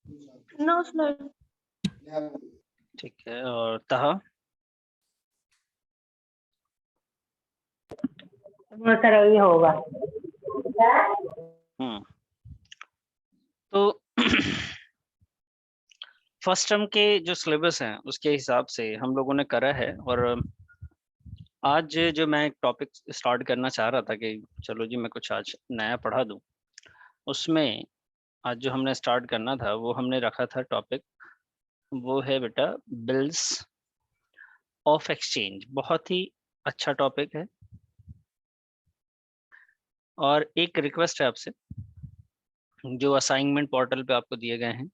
No sir. ठीक है, और तहा? सर यही होगा। तो फर्स्ट टर्म के जो सिलेबस हैं उसके हिसाब से हम लोगों ने करा है, और आज जो मैं एक टॉपिक स्टार्ट करना चाह रहा था कि चलो जी मैं कुछ आज नया पढ़ा दूं, उसमें आज जो हमने स्टार्ट करना था वो हमने रखा था टॉपिक, वो है बेटा बिल्स ऑफ एक्सचेंज। बहुत ही अच्छा टॉपिक है, और एक रिक्वेस्ट है आपसे, जो असाइनमेंट पोर्टल पे आपको दिए गए हैं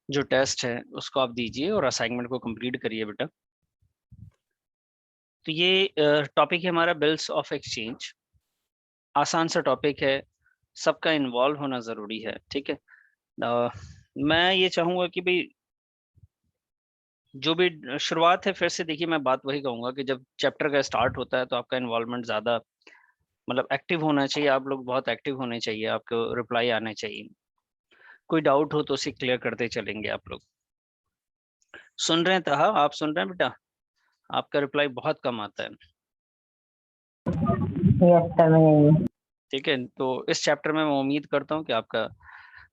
जो टेस्ट है उसको आप दीजिए और असाइनमेंट को कंप्लीट करिए बेटा। तो ये टॉपिक है हमारा बिल्स ऑफ एक्सचेंज। आसान सा टॉपिक है, सबका इन्वॉल्व होना ज़रूरी है, ठीक है। मैं ये चाहूँगा कि भाई जो भी शुरुआत है, फिर से देखिए मैं बात वही कहूँगा कि जब चैप्टर का स्टार्ट होता है तो आपका इन्वॉल्वमेंट ज़्यादा, मतलब एक्टिव होना चाहिए, आप लोग बहुत एक्टिव होने चाहिए, आपको रिप्लाई आने चाहिए, कोई डाउट हो तो उसे क्लियर करते चलेंगे आप लोग। सुन रहे हैं तहा? आप सुन रहे हैं बेटा? आपका रिप्लाई बहुत कम आता है। Yes sir. ठीक है, तो इस चैप्टर में मैं उम्मीद करता हूँ कि आपका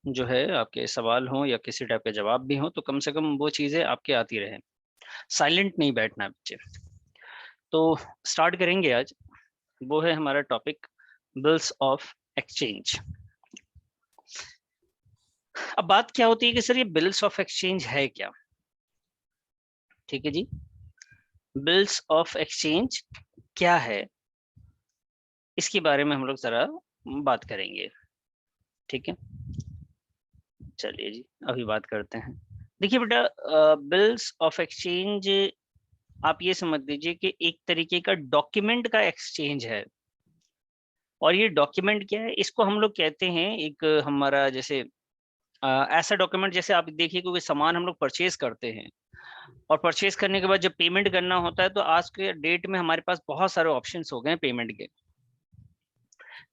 जो है, आपके सवाल हो या किसी टाइप के जवाब भी हो, तो कम से कम वो चीज़ें आपके आती रहे, साइलेंट नहीं बैठना है बच्चे। तो स्टार्ट करेंगे आज, वो है हमारा टॉपिक बिल्स ऑफ एक्सचेंज। अब बात क्या होती है कि सर ये बिल्स ऑफ एक्सचेंज है क्या? ठीक है जी, बिल्स ऑफ एक्सचेंज क्या है, इसके बारे में हम लोग जरा बात करेंगे। ठीक है, चलिए जी अभी बात करते हैं। देखिए बेटा, बिल्स ऑफ एक्सचेंज आप ये समझ लीजिए कि एक तरीके का डॉक्यूमेंट का एक्सचेंज है। और ये डॉक्यूमेंट क्या है, इसको हम लोग कहते हैं एक हमारा जैसे ऐसा डॉक्यूमेंट, जैसे आप देखिए कोई सामान हम लोग परचेज करते हैं, और परचेज करने के बाद जब पेमेंट करना होता है तो आज के डेट में हमारे पास बहुत सारे ऑप्शंस हो गए हैं पेमेंट के।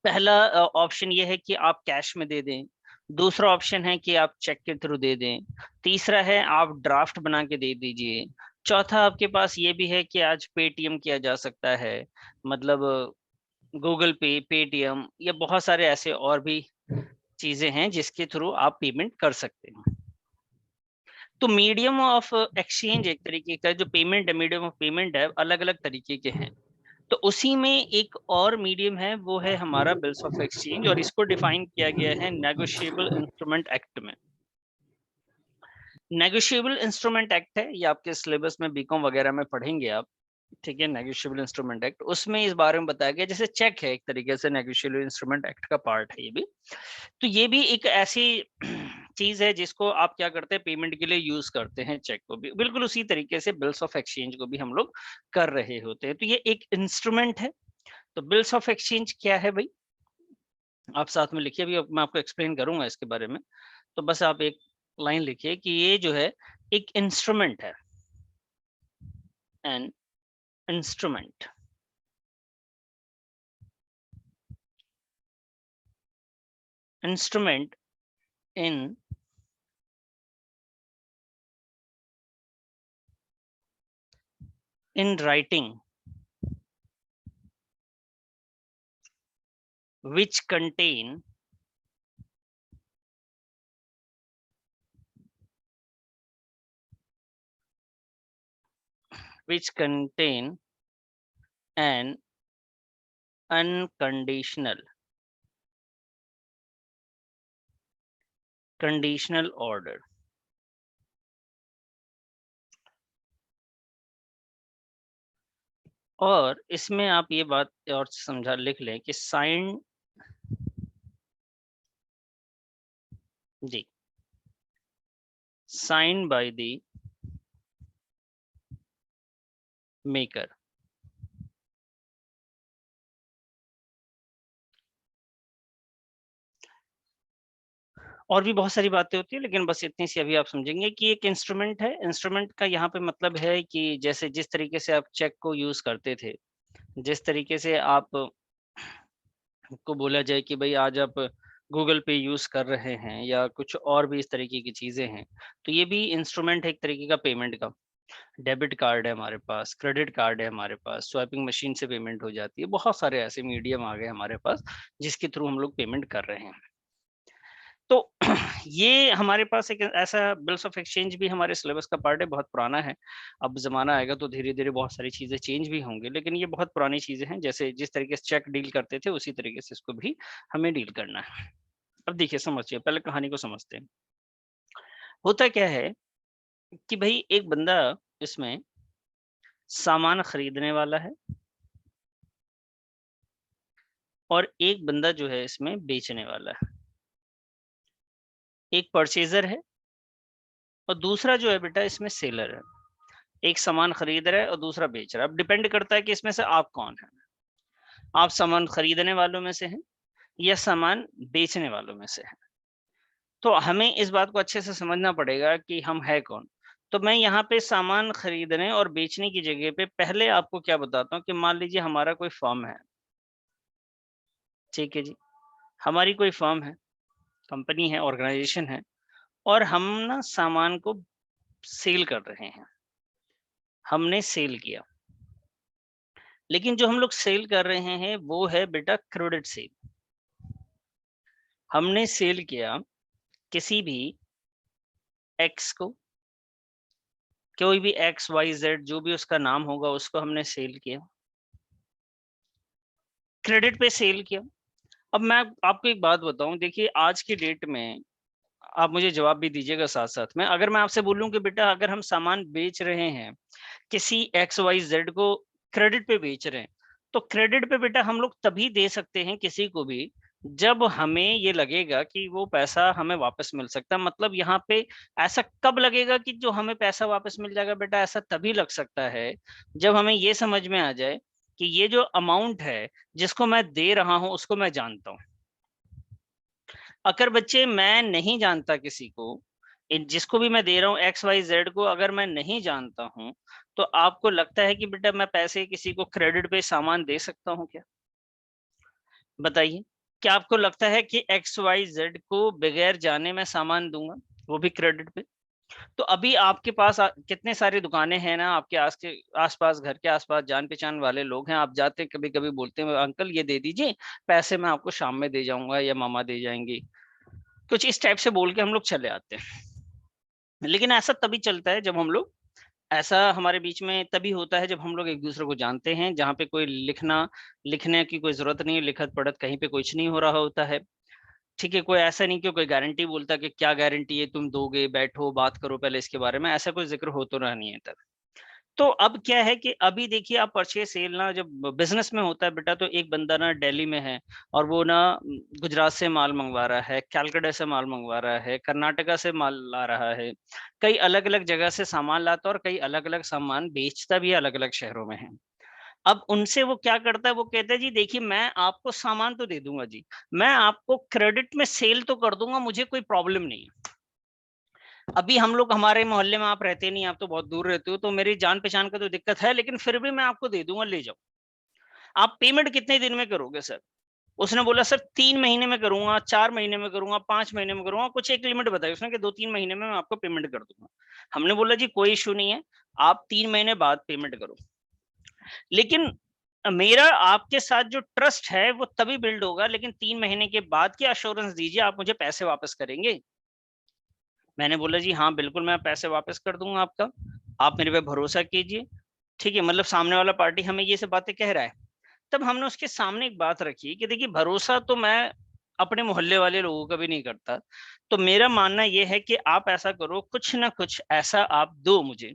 पहला ऑप्शन ये है कि आप कैश में दे दें, दूसरा ऑप्शन है कि आप चेक के थ्रू दे दें, तीसरा है आप ड्राफ्ट बना के दे दीजिए, चौथा आपके पास ये भी है कि आज पेटीएम किया जा सकता है, मतलब गूगल पे, पेटीएम, या बहुत सारे ऐसे और भी चीजें हैं जिसके थ्रू आप पेमेंट कर सकते हैं। तो मीडियम ऑफ एक्सचेंज एक तरीके का जो पेमेंट है, मीडियम ऑफ पेमेंट है, अलग अलग तरीके के हैं। तो उसी में एक और मीडियम है, वो है हमारा बिल्स ऑफ एक्सचेंज, और इसको डिफाइन किया गया है नेगोशिएबल इंस्ट्रूमेंट एक्ट में। नेगोशिएबल इंस्ट्रूमेंट एक्ट है, ये आपके सिलेबस में बीकॉम वगैरह में पढ़ेंगे आप। ठीक है, नेगोशिएबल इंस्ट्रूमेंट एक्ट, उसमें इस बारे में बताया गया, जैसे चेक है एक तरीके से नेगोशिएबल इंस्ट्रूमेंट एक्ट का पार्ट है ये भी। तो ये भी एक ऐसी चीज है जिसको आप क्या करते हैं, पेमेंट के लिए यूज करते हैं, चेक को भी बिल्कुल उसी तरीके से बिल्स ऑफ एक्सचेंज को भी हम लोग कर रहे होते हैं। तो ये एक इंस्ट्रूमेंट है। तो बिल्स ऑफ एक्सचेंज क्या है भाई, आप साथ में लिखिए, अभी मैं आपको एक्सप्लेन करूंगा इसके बारे में। तो बस आप एक लाइन लिखिए कि ये जो है एक इंस्ट्रूमेंट है, an instrument. Instrument in writing which contain an unconditional conditional order। और इसमें आप ये बात और समझा लिख लें कि साइन, जी, साइन बाय द मेकर। और भी बहुत सारी बातें होती है, लेकिन बस इतनी सी अभी आप समझेंगे कि एक इंस्ट्रूमेंट है। इंस्ट्रूमेंट का यहाँ पे मतलब है कि जैसे जिस तरीके से आप चेक को यूज करते थे, जिस तरीके से आप को बोला जाए कि भाई आज आप गूगल पे यूज कर रहे हैं या कुछ और भी इस तरीके की चीजें हैं, तो ये भी इंस्ट्रूमेंट है एक तरीके का पेमेंट का। डेबिट कार्ड है हमारे पास, क्रेडिट कार्ड है हमारे पास, स्वैपिंग मशीन से पेमेंट हो जाती है, बहुत सारे ऐसे मीडियम आ गए हमारे पास जिसके थ्रू हम लोग पेमेंट कर रहे हैं। तो ये हमारे पास एक ऐसा बिल्स ऑफ एक्सचेंज भी हमारे सिलेबस का पार्ट है, बहुत पुराना है। अब जमाना आएगा तो धीरे धीरे बहुत सारी चीजें चेंज भी होंगी, लेकिन ये बहुत पुरानी चीजें हैं। जैसे जिस तरीके से चेक डील करते थे उसी तरीके से इसको भी हमें डील करना है। अब देखिए समझिए, पहले कहानी को समझते हैं। होता क्या है कि भाई एक बंदा इसमें सामान खरीदने वाला है और एक बंदा जो है इसमें बेचने वाला है। एक परचेजर है और दूसरा जो है बेटा इसमें सेलर है। एक सामान खरीद रहा है और दूसरा बेच रहा है। अब डिपेंड करता है कि इसमें से आप कौन है। आप सामान खरीदने वालों में से हैं या सामान बेचने वालों में से हैं। तो हमें इस बात को अच्छे से समझना पड़ेगा कि हम है कौन। तो मैं यहाँ पे सामान खरीदने और बेचने की जगह पे पहले आपको क्या बताता हूँ कि मान लीजिए हमारा कोई फर्म है, ठीक है जी, हमारी कोई फर्म है, कंपनी है, ऑर्गेनाइजेशन है, और हम ना सामान को सेल कर रहे हैं। हमने सेल किया, लेकिन जो हम लोग सेल कर रहे हैं वो है बेटा क्रेडिट सेल। हमने सेल किया किसी भी एक्स को, कोई भी एक्स वाई जेड जो भी उसका नाम होगा उसको हमने सेल किया, क्रेडिट पे सेल किया। अब मैं आपको एक बात बताऊं, देखिए आज की डेट में आप मुझे जवाब भी दीजिएगा साथ साथ में। अगर मैं आपसे बोलूं कि बेटा अगर हम सामान बेच रहे हैं किसी एक्स वाई जेड को, क्रेडिट पे बेच रहे हैं, तो क्रेडिट पे बेटा हम लोग तभी दे सकते हैं किसी को भी जब हमें ये लगेगा कि वो पैसा हमें वापस मिल सकता है। मतलब यहाँ पे ऐसा कब लगेगा कि जो हमें पैसा वापस मिल जाएगा बेटा, ऐसा तभी लग सकता है जब हमें ये समझ में आ जाए कि ये जो अमाउंट है जिसको मैं दे रहा हूं उसको मैं जानता हूं। अगर बच्चे मैं नहीं जानता किसी को, जिसको भी मैं दे रहा हूँ एक्स वाई जेड को, अगर मैं नहीं जानता हूं, तो आपको लगता है कि बेटा मैं पैसे किसी को क्रेडिट पे सामान दे सकता हूं क्या? बताइए, क्या आपको लगता है कि एक्स वाई जेड को बगैर जाने मैं सामान दूंगा, वो भी क्रेडिट पे? तो अभी आपके पास कितने सारी दुकानें हैं ना, आपके आसपास, घर के आसपास जान पहचान वाले लोग हैं, आप जाते हैं कभी कभी, बोलते हैं अंकल ये दे दीजिए, पैसे मैं आपको शाम में दे जाऊंगा या मामा दे जाएंगे, कुछ इस टाइप से बोल के हम लोग चले आते हैं। लेकिन ऐसा तभी चलता है जब हम लोग, ऐसा हमारे बीच में तभी होता है जब हम लोग एक दूसरे को जानते हैं, जहाँ पे कोई लिखने की कोई जरूरत नहीं है, लिखत पढ़त कहीं पे कुछ नहीं हो रहा होता है। ठीक है, कोई ऐसा नहीं कि कोई गारंटी बोलता कि क्या गारंटी है तुम दोगे, बैठो बात करो पहले इसके बारे में, ऐसा कोई जिक्र हो तो रहा नहीं है तब। तो अब क्या है कि अभी देखिए आप परचेज सेल ना जब बिजनेस में होता है बेटा, तो एक बंदा ना दिल्ली में है और वो ना गुजरात से माल मंगवा रहा है, कैलकाटा से माल मंगवा रहा है, कर्नाटका से माल ला रहा है, कई अलग अलग जगह से सामान लाता है और कई अलग अलग सामान बेचता भी अलग अलग शहरों में है। अब उनसे वो क्या करता है, वो कहता है जी देखिए मैं आपको सामान तो दे दूंगा जी, मैं आपको क्रेडिट में सेल तो कर दूंगा, मुझे कोई प्रॉब्लम नहीं है। अभी हम लोग, हमारे मोहल्ले में आप रहते नहीं, आप तो बहुत दूर रहते हो, तो मेरी जान पहचान का तो दिक्कत है, लेकिन फिर भी मैं आपको दे दूंगा, ले जाओ। आप पेमेंट कितने दिन में करोगे सर? उसने बोला सर 3 महीने में करूंगा, 4 महीने में करूंगा, 5 महीने में करूंगा, कुछ एक लिमिट बताई उसने कि 2-3 महीने में मैं आपको पेमेंट कर दूंगा। हमने बोला जी कोई इशू नहीं है, आप 3 महीने बाद पेमेंट करो। लेकिन मेरा आपके साथ जो ट्रस्ट है वो तभी बिल्ड होगा, लेकिन 3 महीने के बाद की अश्योरेंस दीजिए, आप मुझे पैसे वापस करेंगे? मैंने बोला जी हाँ बिल्कुल मैं पैसे वापस कर दूंगा आपका, आप मेरे पे भरोसा कीजिए। ठीक है, मतलब सामने वाला पार्टी हमें ये सब बातें कह रहा है। तब हमने उसके सामने एक बात रखी कि देखिए भरोसा तो मैं अपने मोहल्ले वाले लोगों का भी नहीं करता, तो मेरा मानना यह है कि आप ऐसा करो, कुछ ना कुछ ऐसा आप दो मुझे,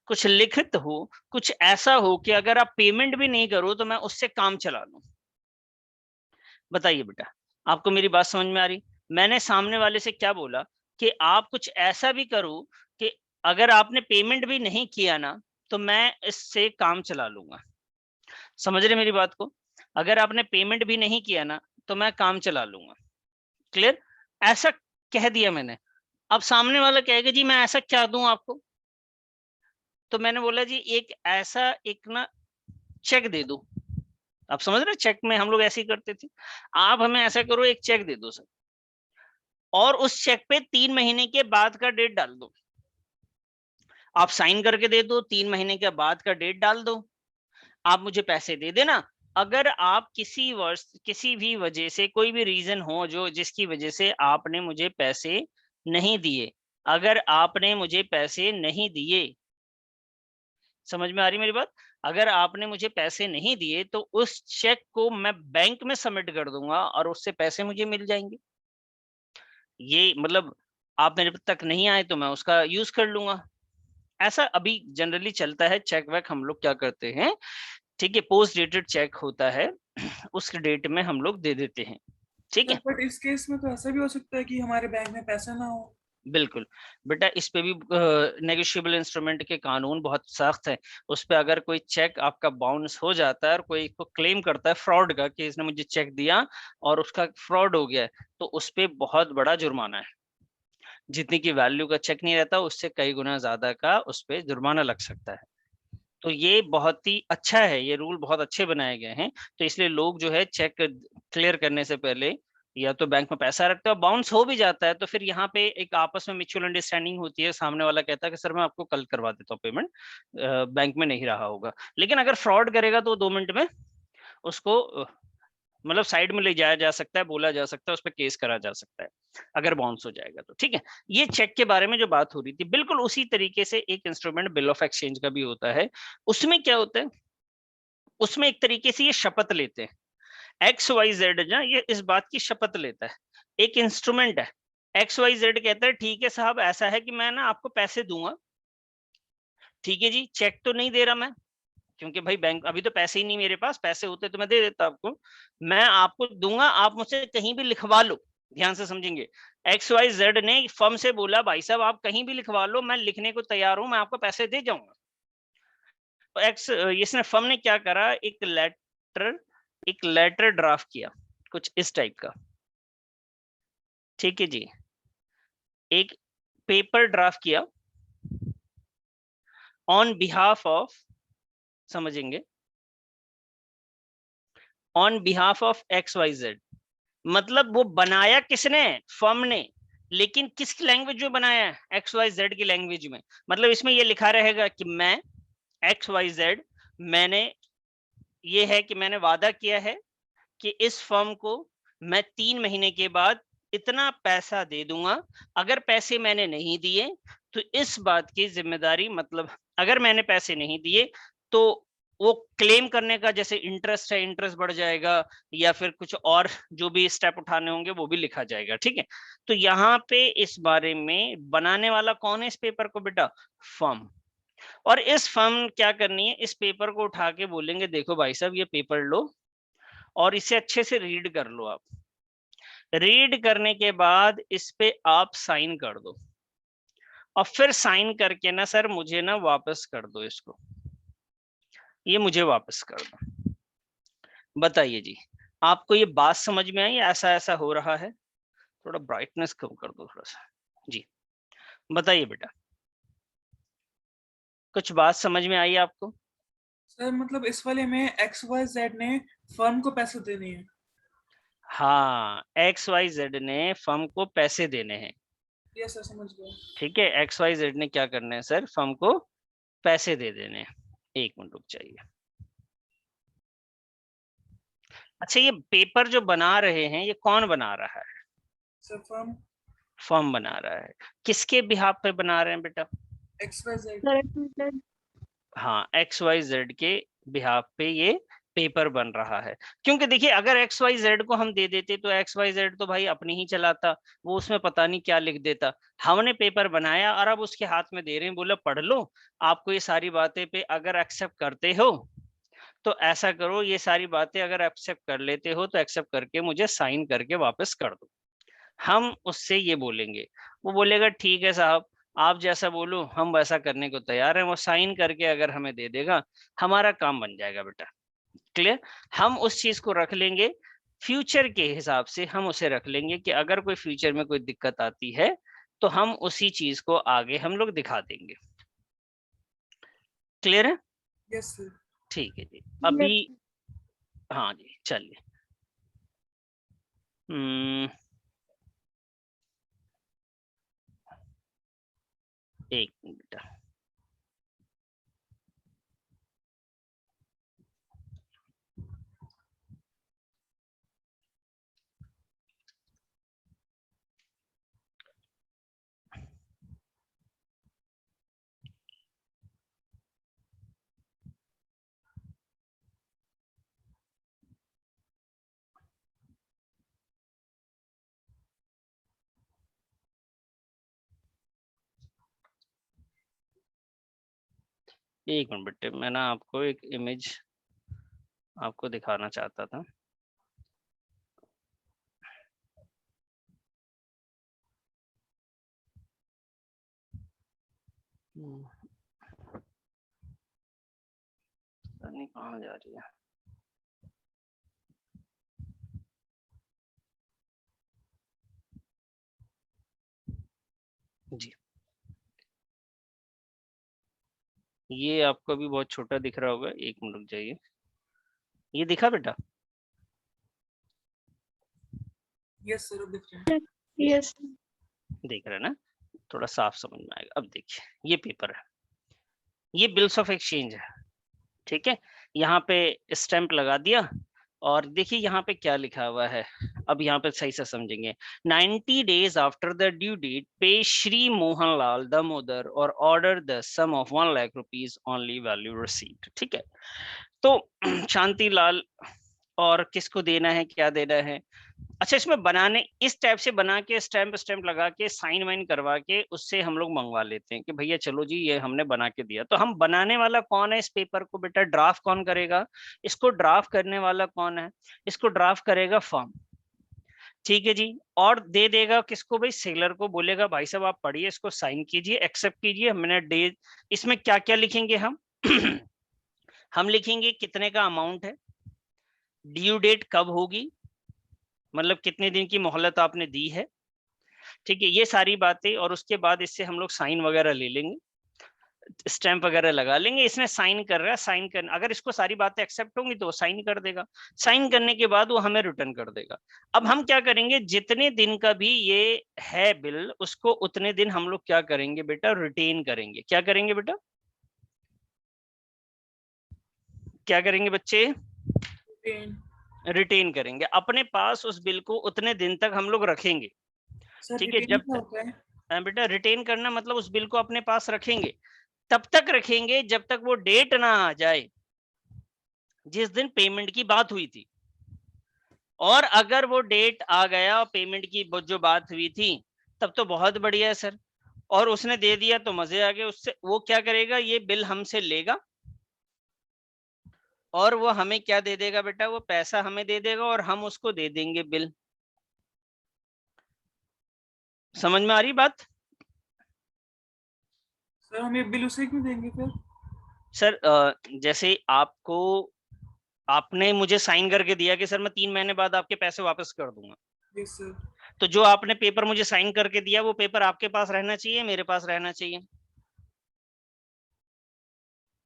कुछ लिखित हो, कुछ ऐसा हो कि अगर आप पेमेंट भी नहीं करो तो मैं उससे काम चला लूं। बताइए बेटा, आपको मेरी बात समझ में आ रही? मैंने सामने वाले से क्या बोला कि आप कुछ ऐसा भी करो कि अगर आपने पेमेंट भी नहीं किया ना, तो मैं इससे काम चला लूंगा। समझ रहे मेरी बात को? अगर आपने पेमेंट भी नहीं किया ना, तो मैं काम चला लूंगा। क्लियर? ऐसा कह दिया मैंने। अब सामने वाला कहेगा जी मैं ऐसा क्या दूं आपको? तो मैंने बोला जी एक ऐसा एक ना चेक दे दो। आप समझ रहे, चेक में हम लोग ऐसे ही करते थे, आप हमें ऐसा करो एक चेक दे दो सर। और उस चेक पे 3 महीने के बाद का डेट डाल दो। आप साइन करके दे दो, 3 महीने के बाद का डेट डाल दो, आप मुझे पैसे दे देना। अगर आप किसी वर्ष किसी भी वजह से, कोई भी रीजन हो जो जिसकी वजह से आपने मुझे पैसे नहीं दिए, अगर आपने मुझे पैसे नहीं दिए, समझ में आ रही मेरी बात? अगर आपने मुझे पैसे नहीं दिए तो उस चेक को मैं बैंक में सबमिट कर दूंगा और उससे पैसे मुझे मिल जाएंगे। ये मतलब आप मेरे तक नहीं आए तो मैं उसका यूज कर लूंगा। ऐसा अभी जनरली चलता है। चेक वेक हम लोग क्या करते हैं, ठीक है, पोस्ट डेटेड चेक होता है, उस डेट में हम लोग दे देते हैं, ठीक है। बट इस केस में तो ऐसा भी हो सकता है कि हमारे बैंक में पैसा ना हो। बिल्कुल बेटा, इस पे भी नेगोशिएबल इंस्ट्रूमेंट के कानून बहुत सख्त है। उस पे अगर कोई चेक आपका बाउंस हो जाता है और कोई को क्लेम करता है फ्रॉड का कि इसने मुझे चेक दिया और उसका फ्रॉड हो गया है, तो उस पे बहुत बड़ा जुर्माना है। जितनी की वैल्यू का चेक नहीं रहता उससे कई गुना ज्यादा का उस पे जुर्माना लग सकता है। तो ये बहुत ही अच्छा है, ये रूल बहुत अच्छे बनाए गए हैं। तो इसलिए लोग जो है चेक क्लियर करने से पहले या तो बैंक में पैसा रखते हैं, बाउंस हो भी जाता है तो फिर यहाँ पे एक आपस में म्यूचुअल अंडरस्टैंडिंग होती है। सामने वाला कहता है कि सर मैं आपको कल करवा देता हूँ पेमेंट, बैंक में नहीं रहा होगा। लेकिन अगर फ्रॉड करेगा तो 2 मिनट में उसको मतलब साइड में ले जाया जा सकता है, बोला जा सकता है, उस पर केस करा जा सकता है अगर बाउंस हो जाएगा तो, ठीक है। ये चेक के बारे में जो बात हो रही थी, बिल्कुल उसी तरीके से एक इंस्ट्रूमेंट बिल ऑफ एक्सचेंज का भी होता है। उसमें क्या होता है, उसमें एक तरीके से ये शपथ लेते हैं, एक्स वाई जेड ना, ये इस बात की शपथ लेता है। एक इंस्ट्रूमेंट है, एक्स वाई जेड कहता है ठीक है साहब, ऐसा है कि मैं ना आपको पैसे दूंगा, ठीक है जी, चेक तो नहीं दे रहा मैं, क्योंकि भाई बैंक अभी तो पैसे ही नहीं मेरे पास, पैसे होते तो मैं दे देता आपको, मैं आपको दूंगा, आप मुझसे कहीं भी लिखवा लो। ध्यान से समझेंगे, एक्स वाई जेड ने फर्म से बोला भाई साहब आप कहीं भी लिखवा लो, मैं लिखने को तैयार हूं, मैं आपको पैसे दे जाऊंगा। तो इसने फर्म ने क्या करा, एक लेटर ड्राफ्ट किया कुछ इस टाइप का, ठीक है जी, एक पेपर ड्राफ्ट किया ऑन बिहाफ ऑफ, समझेंगे, on behalf of X Y Z. मतलब वो बनाया किसने, फर्म ने, लेकिन किस लैंग्वेज में बनाया है, एक्स वाई जेड की लैंग्वेज में। मतलब इसमें ये लिखा रहेगा कि मैं एक्स वाई जेड, मैंने, ये है कि मैंने वादा किया है कि इस फर्म को मैं 3 महीने के बाद इतना पैसा दे दूंगा। अगर पैसे मैंने नहीं दिए तो इस बात की जिम्मेदारी, मतलब अगर मैंने पैसे नहीं दिए तो वो क्लेम करने का जैसे इंटरेस्ट है, इंटरेस्ट बढ़ जाएगा, या फिर कुछ और जो भी स्टेप उठाने होंगे वो भी लिखा जाएगा, ठीक है। तो यहाँ पे इस बारे में बनाने वाला कौन है इस पेपर को बेटा, फर्म। और इस फर्म क्या करनी है, इस पेपर को उठा के बोलेंगे देखो भाई साहब ये पेपर लो और इसे अच्छे से रीड कर लो। आप रीड करने के बाद इस पे आप साइन कर दो, और फिर साइन करके ना सर मुझे ना वापस कर दो इसको, ये मुझे वापस कर दो। बताइए जी, आपको ये बात समझ में आई, ऐसा ऐसा हो रहा है? थोड़ा ब्राइटनेस कम कर दो थोड़ा सा जी, बताइए बेटा, कुछ बात समझ में आई आपको? सर मतलब इस वाले में एक्स वाई जेड ने फर्म को पैसे देने हैं। हाँ, एक्स वाई जेड ने फर्म को पैसे देने हैं, यस सर, समझ गया। ठीक है। एक्स वाई जेड ने क्या करना है सर, फर्म को पैसे दे देने हैं। एक मिनट रुक जाइए। अच्छा, ये पेपर जो बना रहे हैं ये कौन बना रहा है? सर फर्म, फर्म बना रहा है। किसके बिहाफ पे बना रहे हैं बेटा? X Y Z. हाँ, एक्स वाई जेड के बिहाफ पे ये पेपर बन रहा है। क्योंकि देखिए अगर एक्स वाई जेड को हम दे देते तो एक्स वाई जेड तो भाई अपनी ही चलाता, वो उसमें पता नहीं क्या लिख देता। हमने पेपर बनाया और अब उसके हाथ में दे रहे हैं, बोला पढ़ लो, आपको ये सारी बातें पे अगर एक्सेप्ट करते हो तो ऐसा करो, ये सारी बातें अगर एक्सेप्ट कर लेते हो तो एक्सेप्ट करके मुझे साइन करके वापस कर दो। हम उससे ये बोलेंगे, वो बोलेगा ठीक है साहब, आप जैसा बोलो हम वैसा करने को तैयार हैं। वो साइन करके अगर हमें दे देगा, हमारा काम बन जाएगा बेटा। क्लियर? हम उस चीज को रख लेंगे, फ्यूचर के हिसाब से हम उसे रख लेंगे कि अगर कोई फ्यूचर में कोई दिक्कत आती है तो हम उसी चीज को आगे हम लोग दिखा देंगे। क्लियर है? Yes sir. ठीक है जी। अभी हाँ जी, चलिए। एक मिनट बेटा, एक मिनट बेटे, मैं ना आपको एक इमेज आपको दिखाना चाहता था। पता नहीं कहाँ जा रही है जी। ये आपको भी बहुत छोटा दिख रहा होगा, एक मिनट रुक जाइए। ये दिखा बेटा? यस सर, दिख रहा है। यस देख रहे हैं ना, थोड़ा साफ समझ में आएगा। अब देखिए, ये पेपर है, ये बिल्स ऑफ एक्सचेंज है, ठीक है। यहाँ पे स्टैंप लगा दिया, और देखिए यहाँ पे क्या लिखा हुआ है, अब यहाँ पे सही से समझेंगे। 90 days after the due date, pay Shri Mohan Lal Damodar और order the sum of 1 lakh rupees only value received, ठीक है। तो शांति लाल, और किसको देना है, क्या देना है। अच्छा, इसमें बनाने इस टाइप से बना के स्टैंप स्टैंप लगा के साइन वाइन करवा के उससे हम लोग मंगवा लेते हैं कि भैया चलो जी ये हमने बना के दिया। तो हम बनाने वाला कौन है इस पेपर को बेटा? ड्राफ्ट कौन करेगा इसको? ड्राफ्ट करने वाला कौन है? इसको ड्राफ्ट करेगा फर्म, ठीक है जी। और दे देगा किसको भाई? सेलर को। बोलेगा भाई साहब आप पढ़िए, इसको साइन कीजिए, एक्सेप्ट कीजिए। हमने डे, इसमें क्या क्या लिखेंगे हम? हम लिखेंगे कितने का अमाउंट है, ड्यू डेट कब होगी, मतलब कितने दिन की मोहलत आपने दी है, ठीक है, ये सारी बातें। और उसके बाद इससे हम लोग साइन वगैरह ले लेंगे, स्टैंप वगैरह लगा लेंगे। इसने साइन कर रहा है, साइन कर, अगर इसको सारी बातें एक्सेप्ट होंगी तो वो साइन कर देगा। साइन करने के बाद वो हमें रिटर्न कर देगा। अब हम क्या करेंगे, जितने दिन का भी ये है बिल, उसको उतने दिन हम लोग क्या करेंगे बेटा? रिटेन करेंगे। क्या करेंगे बेटा? क्या करेंगे बच्चे? रिटेन करेंगे अपने पास। उस बिल को उतने दिन तक हम लोग रखेंगे, सर ठीक है। रिटेन जब क्या होता है? बेटा रिटेन करना मतलब उस बिल को अपने पास रखेंगे, तब तक रखेंगे जब तक वो डेट ना आ जाए जिस दिन पेमेंट की बात हुई थी। और अगर वो डेट आ गया पेमेंट की जो बात हुई थी, तब तो बहुत बढ़िया है सर, और उसने दे दिया तो मजे आ गए। उससे वो क्या करेगा, ये बिल हमसे लेगा और वो हमें क्या दे देगा बेटा? वो पैसा हमें दे देगा और हम उसको दे देंगे बिल। समझ में आ रही बात? सर हम ये बिल उसे क्यों देंगे फिर? सर जैसे आपको, आपने मुझे साइन करके दिया कि सर मैं 3 महीने बाद आपके पैसे वापस कर दूंगा, यस सर। तो जो आपने पेपर मुझे साइन करके दिया वो पेपर आपके पास रहना चाहिए, मेरे पास रहना चाहिए?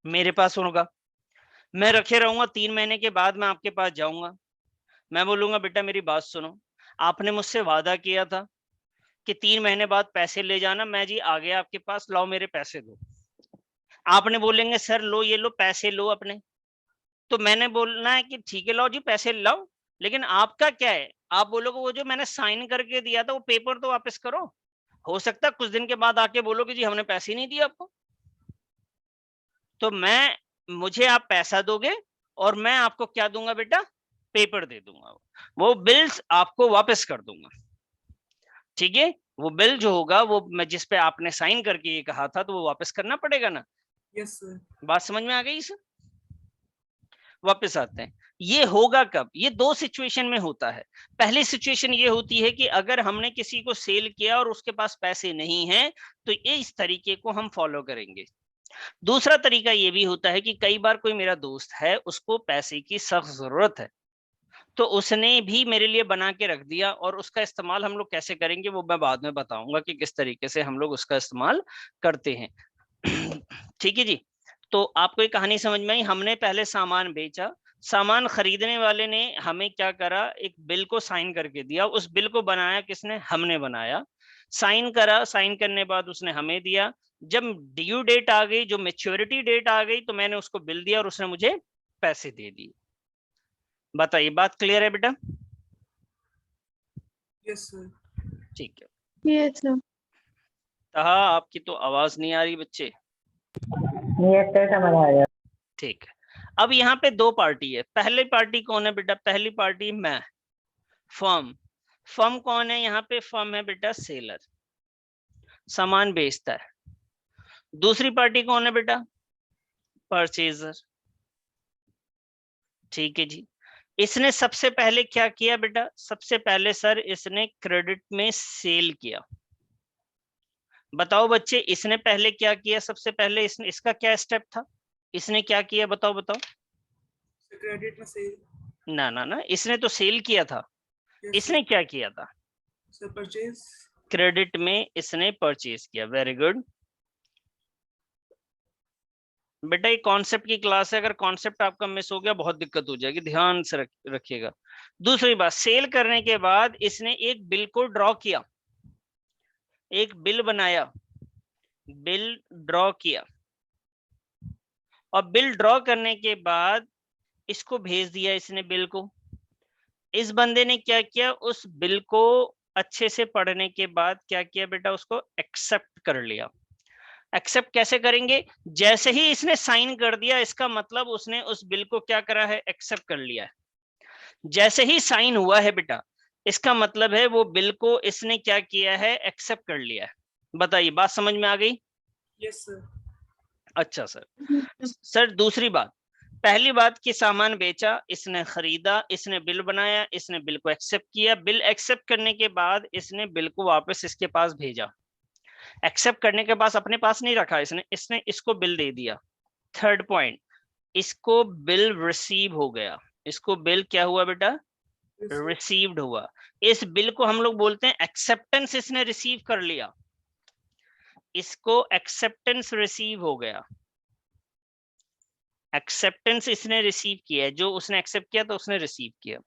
मेरे पास होगा। मैं रखे रहूंगा, 3 महीने के बाद मैं आपके पास जाऊंगा, मैं बोलूंगा बेटा मेरी बात सुनो, आपने मुझसे वादा किया था कि 3 महीने बाद पैसे ले जाना। मैं जी आ गया आपके पास, लाओ मेरे पैसे दो। आपने बोलेंगे सर लो ये लो पैसे लो अपने, तो मैंने बोलना है कि ठीक है लाओ जी पैसे लाओ। लेकिन आपका क्या है, आप बोलोगे वो जो मैंने साइन करके दिया था वो पेपर तो वापस करो। हो सकता है कुछ दिन के बाद आके बोलोगे जी हमने पैसे नहीं दिए आपको, तो मैं, मुझे आप पैसा दोगे और मैं आपको क्या दूंगा बेटा? पेपर दे दूंगा, वो बिल्स आपको वापस कर दूंगा, ठीक है। वो बिल जो होगा वो मैं जिस पे आपने साइन करके ये कहा था, तो वो वापस करना पड़ेगा ना। Yes sir. बात समझ में आ गई सर? वापस आते हैं। ये होगा कब? ये 2 सिचुएशन में होता है। पहली सिचुएशन ये होती है कि अगर हमने किसी को सेल किया और उसके पास पैसे नहीं हैं, तो ये इस तरीके को हम फॉलो करेंगे। दूसरा तरीका ये भी होता है कि कई बार कोई मेरा दोस्त है, उसको पैसे की सख्त जरूरत है, तो उसने भी मेरे लिए बना के रख दिया, और उसका इस्तेमाल हम लोग कैसे करेंगे वो मैं बाद में बताऊंगा कि किस तरीके से हम लोग उसका इस्तेमाल करते हैं। ठीक है जी। तो आपको ये कहानी समझ में आई? हमने पहले सामान बेचा, सामान खरीदने वाले ने हमें क्या करा, एक बिल को साइन करके दिया। उस बिल को बनाया किसने? हमने बनाया। साइन करा, साइन करने बाद उसने हमें दिया। जब ड्यू डेट आ गई, जो मैच्योरिटी डेट आ गई, तो मैंने उसको बिल दिया और उसने मुझे पैसे दे दिए। बताइए, बात क्लियर है बेटा? Yes sir. ठीक है। Yes sir. तहा आपकी तो आवाज नहीं आ रही बच्चे। यस सर, समझ आ गया। ठीक है। अब यहाँ पे दो पार्टी है। पहली पार्टी कौन है बेटा? पहली पार्टी मैं, फर्म। फर्म कौन है यहाँ पे? फर्म है बेटा सेलर, सामान बेचता है। दूसरी पार्टी कौन है बेटा? परचेजर। ठीक है जी। इसने सबसे पहले क्या किया बेटा? सबसे पहले सर इसने क्रेडिट में सेल किया। बताओ बच्चे, इसने पहले क्या किया? सबसे पहले इसने, इसका क्या स्टेप था? इसने क्या किया? बताओ बताओ। क्रेडिट में सेल। ना ना ना, इसने तो सेल किया था। इसने क्या किया था? Sir purchase. क्रेडिट में इसने परचेज किया। वेरी गुड बेटा, ये कॉन्सेप्ट की क्लास है। अगर कॉन्सेप्ट आपका मिस हो गया बहुत दिक्कत हो जाएगी, ध्यान से रखिएगा। दूसरी बात, सेल करने के बाद इसने एक बिल को ड्रॉ किया, एक बिल बनाया, बिल ड्रॉ किया, और बिल ड्रॉ करने के बाद इसको भेज दिया इसने बिल को। इस बंदे ने क्या किया? उस बिल को अच्छे से पढ़ने के बाद क्या किया बेटा? उसको एक्सेप्ट कर लिया। एक्सेप्ट कैसे करेंगे? जैसे ही इसने साइन कर दिया, इसका मतलब उसने उस बिल को क्या करा है? एक्सेप्ट कर लिया है। जैसे ही साइन हुआ है बेटा, इसका मतलब है वो बिल को इसने क्या किया है? एक्सेप्ट कर लिया है। बताइए, बात समझ में आ गई? Yes sir. अच्छा सर। सर दूसरी बात, पहली बात कि सामान बेचा, इसने खरीदा, इसने बिल बनाया, इसने बिल को एक्सेप्ट किया। बिल एक्सेप्ट करने के बाद इसने बिल को वापस इसके पास भेजा। एक्सेप्ट करने के बाद अपने पास नहीं रखा इसने, इसको बिल दे दिया। थर्ड पॉइंट, इसको बिल रिसीव हो गया। इसको बिल क्या हुआ बेटा? रिसीव्ड हुआ। इस बिल को हम लोग बोलते हैं एक्सेप्टेंस। इसने रिसीव कर लिया, इसको एक्सेप्टेंस रिसीव हो गया। एक्सेप्टेंस इसने रिसीव किया है, जो उसने एक्सेप्ट किया तो उसने रिसीव किया।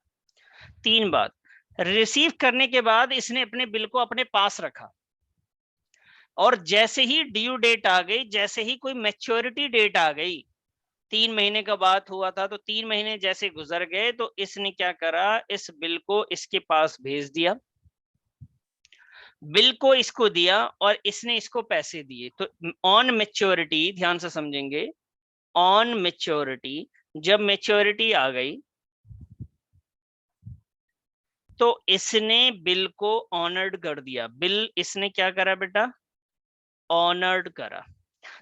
तीन बात, रिसीव करने के बाद इसने अपने बिल को अपने पास रखा, और जैसे ही ड्यू डेट आ गई, जैसे ही कोई मैच्योरिटी डेट आ गई, 3 महीने का बात हुआ था, तो 3 महीने जैसे गुजर गए तो इसने क्या करा? इस बिल को इसके पास भेज दिया, बिल को इसको दिया और इसने इसको पैसे दिए। तो ऑन मैच्योरिटी, ध्यान से समझेंगे, ऑन मैच्योरिटी, जब मैच्योरिटी आ गई तो इसने बिल को ऑनर्ड कर दिया। बिल इसने क्या करा बेटा? ऑनर्ड करा।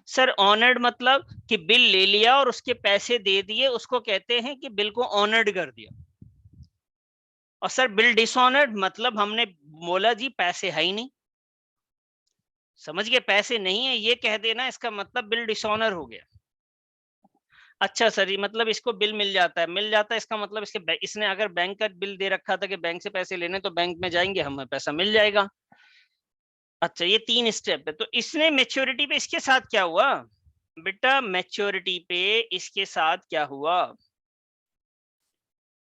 सर ऑनर्ड मतलब कि बिल ले लिया और उसके पैसे दे दिए, उसको कहते हैं कि बिल को ऑनर्ड कर दिया। और सर बिल डिसऑनर्ड मतलब हमने बोला जी पैसे है ही नहीं, समझ गए? पैसे नहीं है ये कह देना, इसका मतलब बिल डिसऑनर हो गया। अच्छा सर, ये मतलब इसको बिल मिल जाता है, मिल जाता है इसका मतलब इसने अगर बैंक का बिल दे रखा था कि बैंक से पैसे लेने, तो बैंक में जाएंगे, हमें पैसा मिल जाएगा। अच्छा, ये 3 स्टेप है। तो इसने मैच्योरिटी पे इसके साथ क्या हुआ बेटा? मैच्योरिटी पे इसके साथ क्या हुआ?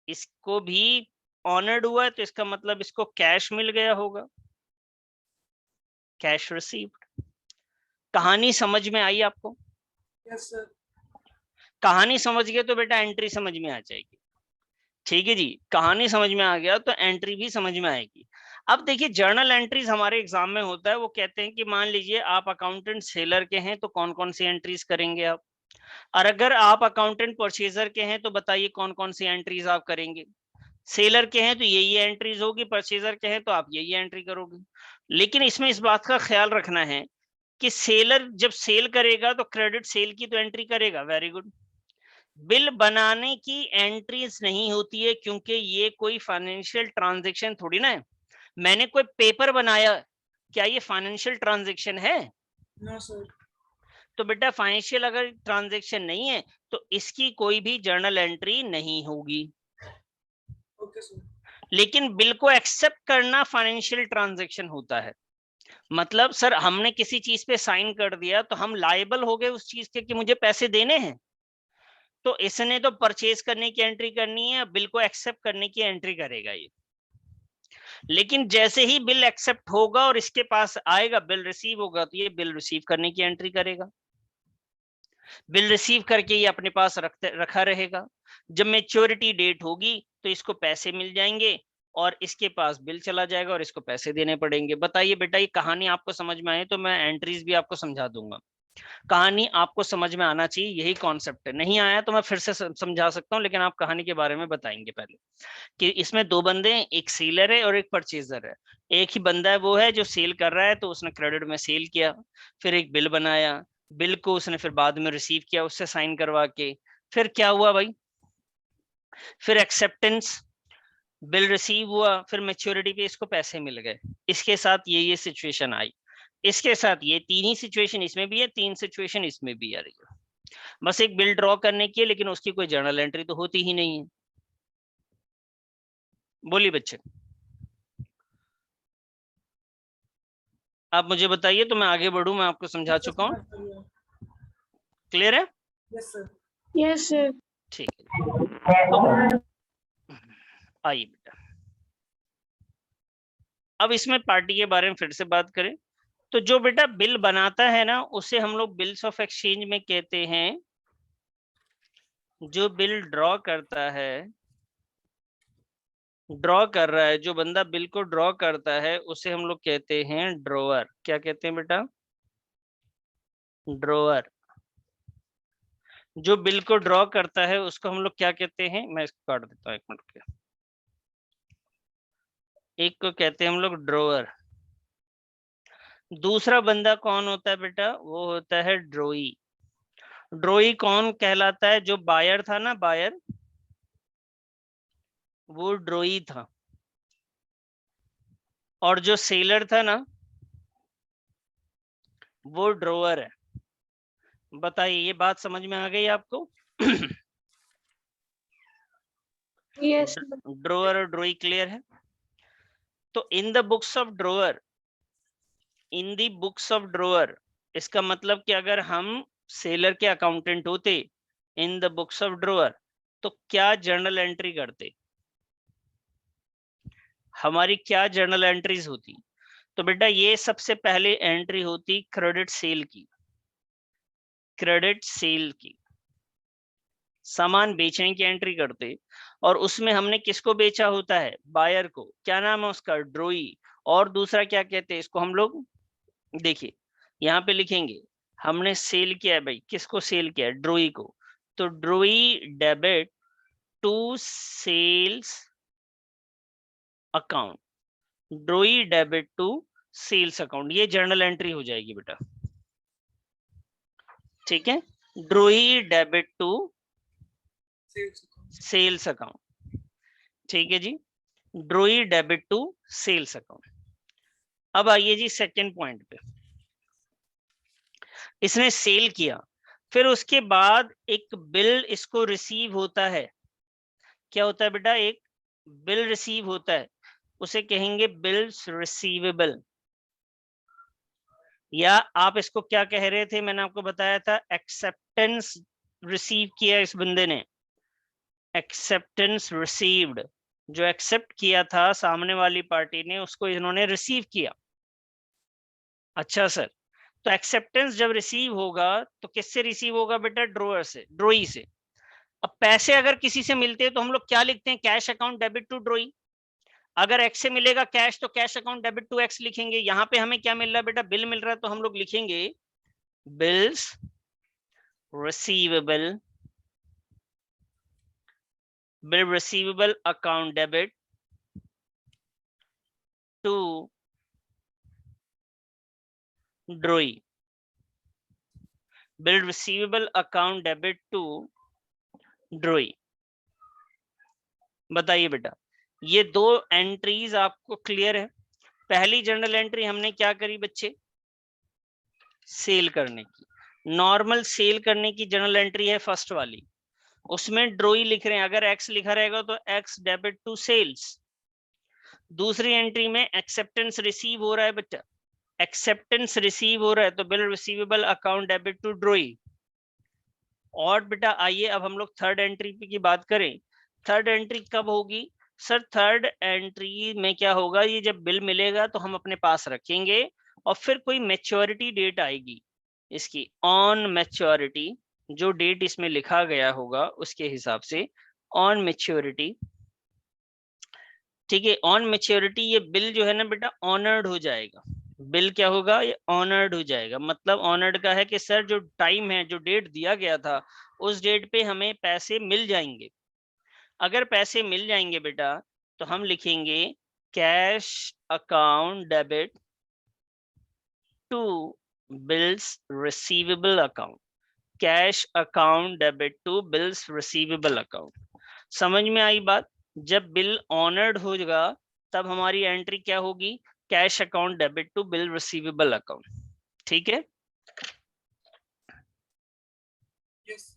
इसको भी ऑनर्ड हुआ है, तो इसका मतलब इसको कैश मिल गया होगा, कैश रिसीव्ड। कहानी समझ में आई आपको? Yes sir. कहानी समझ गए तो बेटा एंट्री समझ में आ जाएगी। ठीक है जी, कहानी समझ में आ गया तो एंट्री भी समझ में आएगी। अब देखिए, जर्नल एंट्रीज हमारे एग्जाम में होता है। वो कहते हैं कि मान लीजिए आप अकाउंटेंट सेलर के हैं तो कौन कौन सी एंट्रीज करेंगे आप, और अगर आप अकाउंटेंट परचेजर के हैं तो बताइए कौन कौन सी एंट्रीज आप करेंगे। सेलर के हैं तो यही एंट्रीज होगी, परचेजर के हैं तो आप यही एंट्री करोगे। लेकिन इसमें इस बात का ख्याल रखना है कि सेलर जब सेल करेगा तो क्रेडिट सेल की तो एंट्री करेगा। Very good. बिल बनाने की एंट्रीज नहीं होती है, क्योंकि ये कोई फाइनेंशियल ट्रांजैक्शन थोड़ी ना है। मैंने कोई पेपर बनाया, क्या ये फाइनेंशियल ट्रांजैक्शन है? No sir. तो बेटा फाइनेंशियल अगर ट्रांजैक्शन नहीं है तो इसकी कोई भी जर्नल एंट्री नहीं होगी। Okay sir. लेकिन बिल को एक्सेप्ट करना फाइनेंशियल ट्रांजैक्शन होता है। मतलब सर हमने किसी चीज पे साइन कर दिया तो हम लायबल हो गए उस चीज के कि मुझे पैसे देने हैं, तो इसने तो परचेज करने की एंट्री करनी है, बिल को एक्सेप्ट करने की एंट्री करेगा ये। लेकिन जैसे ही बिल एक्सेप्ट होगा और इसके पास आएगा, बिल रिसीव होगा, तो ये बिल रिसीव करने की एंट्री करेगा। बिल रिसीव करके ये अपने पास रखा रहेगा। जब मैच्योरिटी डेट होगी तो इसको पैसे मिल जाएंगे और इसके पास बिल चला जाएगा और इसको पैसे देने पड़ेंगे। बताइए बेटा, ये कहानी आपको समझ में आए तो मैं एंट्रीज भी आपको समझा दूंगा। कहानी आपको समझ में आना चाहिए, यही कॉन्सेप्ट है। नहीं आया तो मैं फिर से समझा सकता हूँ, लेकिन आप कहानी के बारे में बताएंगे पहले कि इसमें दो बंदे हैं, एक सेलर है और एक परचेजर है। एक ही बंदा है वो है जो सेल कर रहा है, तो उसने क्रेडिट में सेल किया, फिर एक बिल बनाया, बिल को उसने फिर बाद में रिसीव किया उससे साइन करवा के। फिर क्या हुआ भाई, फिर एक्सेप्टेंस, बिल रिसीव हुआ, फिर मैच्योरिटी पे इसको पैसे मिल गए। इसके साथ ये सिचुएशन आई, इसके साथ ये तीन ही सिचुएशन इसमें भी है, तीन सिचुएशन इसमें भी आ रही है। बस एक बिल ड्रॉ करने की है, लेकिन उसकी कोई जर्नल एंट्री तो होती ही नहीं है। बोलिए बच्चे, आप मुझे बताइए तो मैं आगे बढ़ूं। मैं आपको समझा चुका हूँ, क्लियर है? Yes sir. Yes sir. ठीक है, तो आइए बेटा, अब इसमें पार्टी के बारे में फिर से बात करें। तो जो बेटा बिल बनाता है ना, उसे हम लोग बिल्स ऑफ एक्सचेंज में कहते हैं। जो बिल ड्रॉ करता है, ड्रॉ कर रहा है, जो बंदा बिल को ड्रॉ करता है उसे हम लोग कहते हैं ड्रॉअर। क्या कहते हैं बेटा? ड्रॉअर। जो बिल को ड्रॉ करता है उसको हम लोग क्या कहते हैं? मैं इसको काट देता हूँ, एक मिनट के। एक को कहते हैं हम लोग ड्रॉअर। दूसरा बंदा कौन होता है बेटा? वो होता है ड्रॉई। ड्रॉई कौन कहलाता है? जो बायर था ना, बायर, वो ड्रॉई था। और जो सेलर था ना, वो ड्रॉअर है। बताइए, ये बात समझ में आ गई आपको? यस। ड्रॉअर और ड्रॉई क्लियर है? तो in the books of drawer, in the books of drawer, इसका मतलब कि अगर हम सेलर के अकाउंटेंट होते in the books of drawer, तो क्या जर्नल एंट्री करते? हमारी क्या जर्नल एंट्रीज होती? तो बेटा ये सबसे पहले एंट्री होती क्रेडिट सेल की। क्रेडिट सेल की, सामान बेचने की एंट्री करते, और उसमें हमने किसको बेचा होता है? बायर को। क्या नाम है उसका? ड्रॉई। और दूसरा क्या कहते हैं इसको हम लोग? देखिए यहाँ पे लिखेंगे, हमने सेल किया है भाई, किसको सेल किया है? ड्रॉई को। तो drawee debit to sales account, drawee debit to sales account, ये जर्नल एंट्री हो जाएगी बेटा। ठीक है, drawee debit to sales account. ठीक है जी, drawee debit to sales account. अब आइए जी सेकंड पॉइंट पे। इसने सेल किया, फिर उसके बाद एक बिल इसको रिसीव होता है। क्या होता है बेटा? एक बिल रिसीव होता है, उसे कहेंगे बिल्स रिसीवेबल। या आप इसको क्या कह रहे थे? मैंने आपको बताया था, एक्सेप्टेंस रिसीव किया इस बंदे ने, एक्सेप्टेंस रिसीव्ड। जो एक्सेप्ट किया था सामने वाली पार्टी ने, उसको इन्होंने रिसीव किया। अच्छा सर, तो एक्सेप्टेंस जब रिसीव होगा तो किससे रिसीव होगा बेटा? ड्रॉअर से, ड्रॉई से। अब पैसे अगर किसी से मिलते हैं तो हम लोग क्या लिखते हैं? Cash account debit to drawee. अगर एक्स से मिलेगा कैश, तो cash account debit to X लिखेंगे। यहाँ पे हमें क्या मिल रहा है बेटा? बिल मिल रहा है, तो हम लोग लिखेंगे bills receivable, bill receivable account debit to drawee, bill receivable account debit to drawee. बताइए बेटा, ये दो एंट्रीज आपको क्लियर है? पहली जर्नल एंट्री हमने क्या करी बच्चे? सेल करने की। नॉर्मल सेल करने की जर्नल एंट्री है फर्स्ट वाली, उसमें ड्रॉई लिख रहे हैं। अगर एक्स लिखा रहेगा तो एक्स डेबिट टू सेल्स। दूसरी एंट्री में एक्सेप्टेंस रिसीव हो रहा है बच्चा, एक्सेप्टेंस रिसीव हो रहा है, तो bill receivable account debit to drawee. और बेटा आइए अब हम लोग थर्ड एंट्री की बात करें। थर्ड एंट्री कब होगी? सर थर्ड एंट्री में क्या होगा, ये जब बिल मिलेगा तो हम अपने पास रखेंगे और फिर कोई मैच्योरिटी डेट आएगी इसकी, ऑन मैच्योरिटी, जो डेट इसमें लिखा गया होगा उसके हिसाब से ऑन मैच्योरिटी, ठीक है। ऑन मैच्योरिटी ये बिल जो है ना बेटा ऑनर्ड हो जाएगा। बिल क्या होगा, ये ऑनर्ड हो जाएगा। मतलब ऑनर्ड का है कि सर जो टाइम है, जो डेट दिया गया था उस डेट पे हमें पैसे मिल जाएंगे। अगर पैसे मिल जाएंगे बेटा तो हम लिखेंगे cash account debit to bills receivable account, cash account debit to bills receivable account. समझ में आई बात? जब बिल ऑनर्ड होगा तब हमारी एंट्री क्या होगी, cash account debit to bill receivable account. ठीक है। यस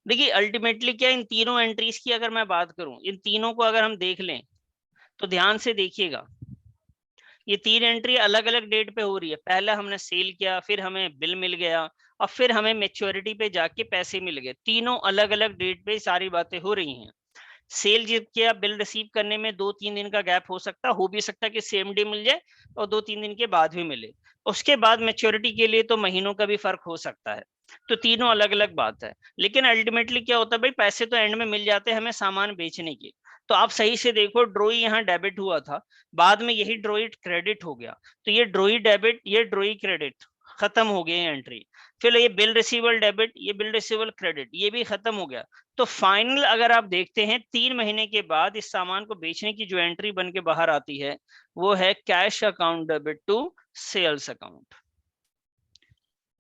देखिए अल्टीमेटली क्या, इन तीनों एंट्रीज की अगर मैं बात करूं, इन तीनों को अगर हम देख लें तो ध्यान से देखिएगा, ये तीन एंट्री अलग अलग डेट पे हो रही है। पहला हमने सेल किया, फिर हमें बिल मिल गया और फिर हमें मैच्योरिटी पे जाके पैसे मिल गए। तीनों अलग अलग डेट पे सारी बातें हो रही हैं। सेल जब किया, बिल रिसीव करने में 2-3 दिन का गैप हो भी सकता है कि सेम डे मिल जाए और 2-3 दिन के बाद भी मिले। उसके बाद मैच्योरिटी के लिए तो महीनों का भी फर्क हो सकता है। तो तीनों अलग अलग बात है, लेकिन अल्टीमेटली क्या होता है भाई, पैसे तो एंड में मिल जाते हैं हमें सामान बेचने के। तो आप सही से देखो, ड्रॉई यहाँ डेबिट हुआ था, बाद में यही ड्रॉई क्रेडिट हो गया, तो ये ड्रॉई डेबिट, ये ड्रॉई क्रेडिट, खत्म हो गई एंट्री। फिर ये बिल रिसीवल डेबिट, ये बिल रिसीवल क्रेडिट, ये भी खत्म हो गया। तो फाइनल अगर आप देखते हैं 3 महीने के बाद इस सामान को बेचने की जो एंट्री बन के बाहर आती है वो है cash account debit to sales account.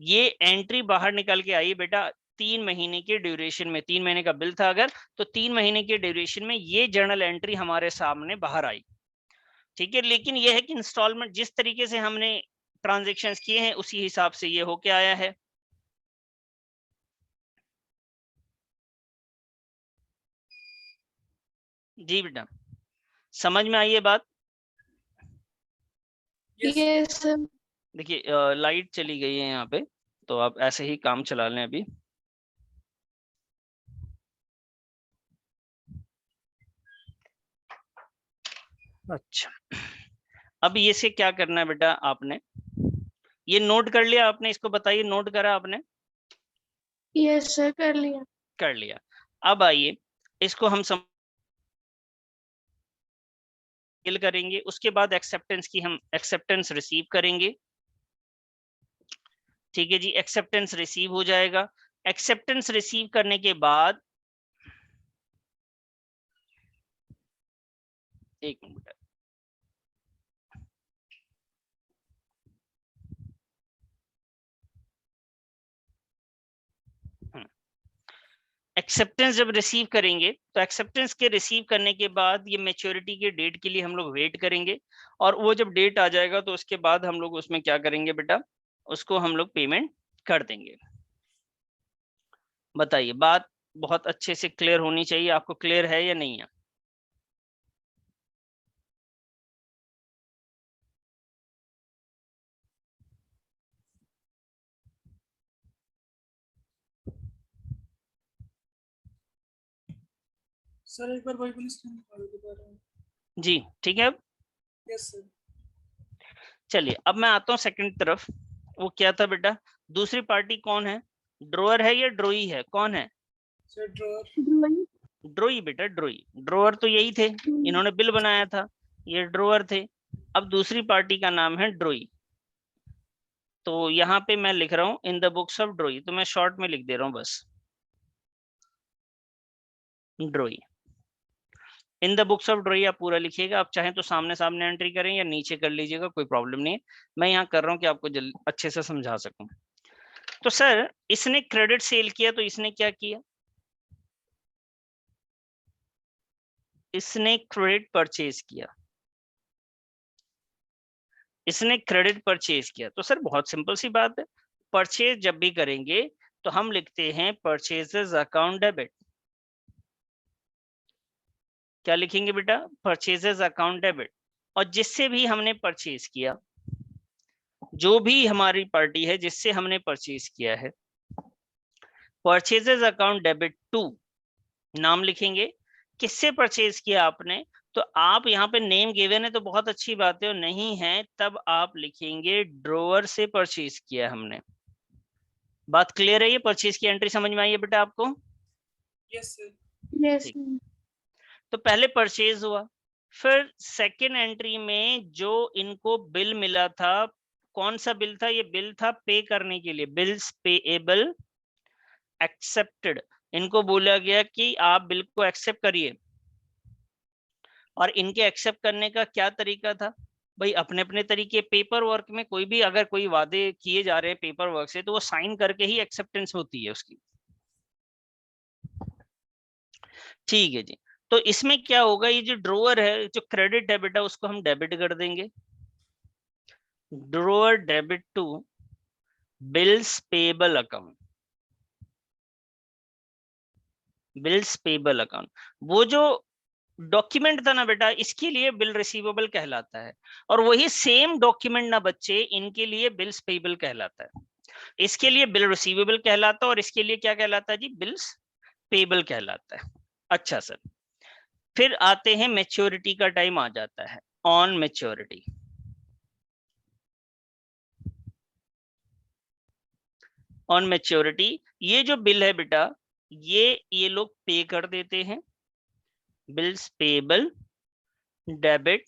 ये एंट्री बाहर निकल के आई बेटा 3 महीने के ड्यूरेशन में। 3 महीने का बिल था अगर, तो 3 महीने के ड्यूरेशन में ये जर्नल एंट्री हमारे सामने बाहर आई। ठीक है। लेकिन यह है कि इंस्टॉलमेंट जिस तरीके से हमने ट्रांजेक्शन्स किए हैं उसी हिसाब से ये होके आया है। जी बेटा, समझ में आई ये बात? Yes yes sir. देखिए लाइट चली गई है यहाँ पे, तो आप ऐसे ही काम चला लें अभी। अच्छा, अब ये से क्या करना है बेटा, आपने ये नोट कर लिया, आपने इसको बताइए, नोट करा आपने? यस सर, कर लिया। कर लिया। अब आइए इसको हम करेंगे, उसके बाद एक्सेप्टेंस की हम एक्सेप्टेंस रिसीव करेंगे। ठीक है जी, एक्सेप्टेंस रिसीव हो जाएगा। एक्सेप्टेंस रिसीव करने के बाद एक मिनट, एक्सेप्टेंस जब रिसीव करेंगे तो एक्सेप्टेंस के रिसीव करने के बाद ये मैच्योरिटी के डेट के लिए हम लोग वेट करेंगे, और वो जब डेट आ जाएगा तो उसके बाद हम लोग उसमें क्या करेंगे बेटा, उसको हम लोग पेमेंट कर देंगे। बताइए, बात बहुत अच्छे से क्लियर होनी चाहिए, आपको क्लियर है या नहीं है? सर एक बार वही दोबारा। जी ठीक है। अब यस सर। चलिए अब मैं आता हूँ सेकंड तरफ। वो क्या था बेटा, दूसरी पार्टी कौन है, ड्रोअर है या ड्रोई है, कौन है? Sir drawer. ड्रोई बेटा, ड्रोई। ड्रोअर तो यही थे, इन्होंने बिल बनाया था, ये ड्रोअर थे। अब दूसरी पार्टी का नाम है ड्रोई। तो यहाँ पे मैं लिख रहा हूँ इन द बुक्स ऑफ ड्रोई, तो मैं शॉर्ट में लिख दे रहा हूँ बस, ड्रोई। इन द बुक्स ऑफ ड्रोई आप पूरा लिखिएगा, आप चाहें तो सामने सामने एंट्री करें या नीचे कर लीजिएगा, कोई प्रॉब्लम नहीं है। मैं यहाँ कर रहा हूँ कि आपको जल्दी अच्छे से समझा सकूं। तो सर इसने क्रेडिट सेल किया, तो इसने क्या किया, इसने क्रेडिट परचेज किया, इसने क्रेडिट परचेज किया। तो सर बहुत सिंपल सी बात है, परचेज जब भी करेंगे तो हम लिखते हैं परचेजेस अकाउंट डेबिट। क्या लिखेंगे बेटा, परचेजेस अकाउंट डेबिट। और जिससे भी हमने परचेज किया, जो भी हमारी पार्टी है जिससे हमने परचेज किया है, परचेजेस अकाउंट डेबिट टू नाम लिखेंगे, किससे परचेज किया आपने, तो आप यहाँ पे नेम गिवन है तो बहुत अच्छी बात है, और नहीं है तब आप लिखेंगे ड्रॉअर से परचेज किया हमने। बात क्लियर है? ये परचेज की एंट्री समझ में आई है बेटा आपको? Yes sir. यस ठीक। तो पहले परचेज हुआ, फिर सेकेंड एंट्री में जो इनको बिल मिला था, कौन सा बिल था? ये बिल था पे करने के लिए, बिल्स पेएबल एक्सेप्टेड। इनको बोला गया कि आप बिल को एक्सेप्ट करिए, और इनके एक्सेप्ट करने का क्या तरीका था भाई? अपने अपने तरीके। पेपर वर्क में कोई भी अगर कोई वादे किए जा रहे हैं पेपर वर्क से, तो वो साइन करके ही एक्सेप्टेंस होती है उसकी। ठीक है जी। तो इसमें क्या होगा, ये जो ड्रॉअर है, जो क्रेडिट है बेटा, उसको हम डेबिट कर देंगे। Drawer debit to bills payable account. Bills payable account, वो जो डॉक्यूमेंट था ना बेटा, इसके लिए बिल रिसीवेबल कहलाता है, और वही सेम डॉक्यूमेंट ना बच्चे इनके लिए बिल्स पेबल कहलाता है। इसके लिए बिल रिसीवेबल कहलाता है, और इसके लिए क्या कहलाता है जी? बिल्स पेबल कहलाता है। अच्छा सर, फिर आते हैं मैच्योरिटी का टाइम आ जाता है। ऑन मैच्योरिटी, ऑन मैच्योरिटी ये जो बिल है बेटा, ये लोग पे कर देते हैं। Bills payable debit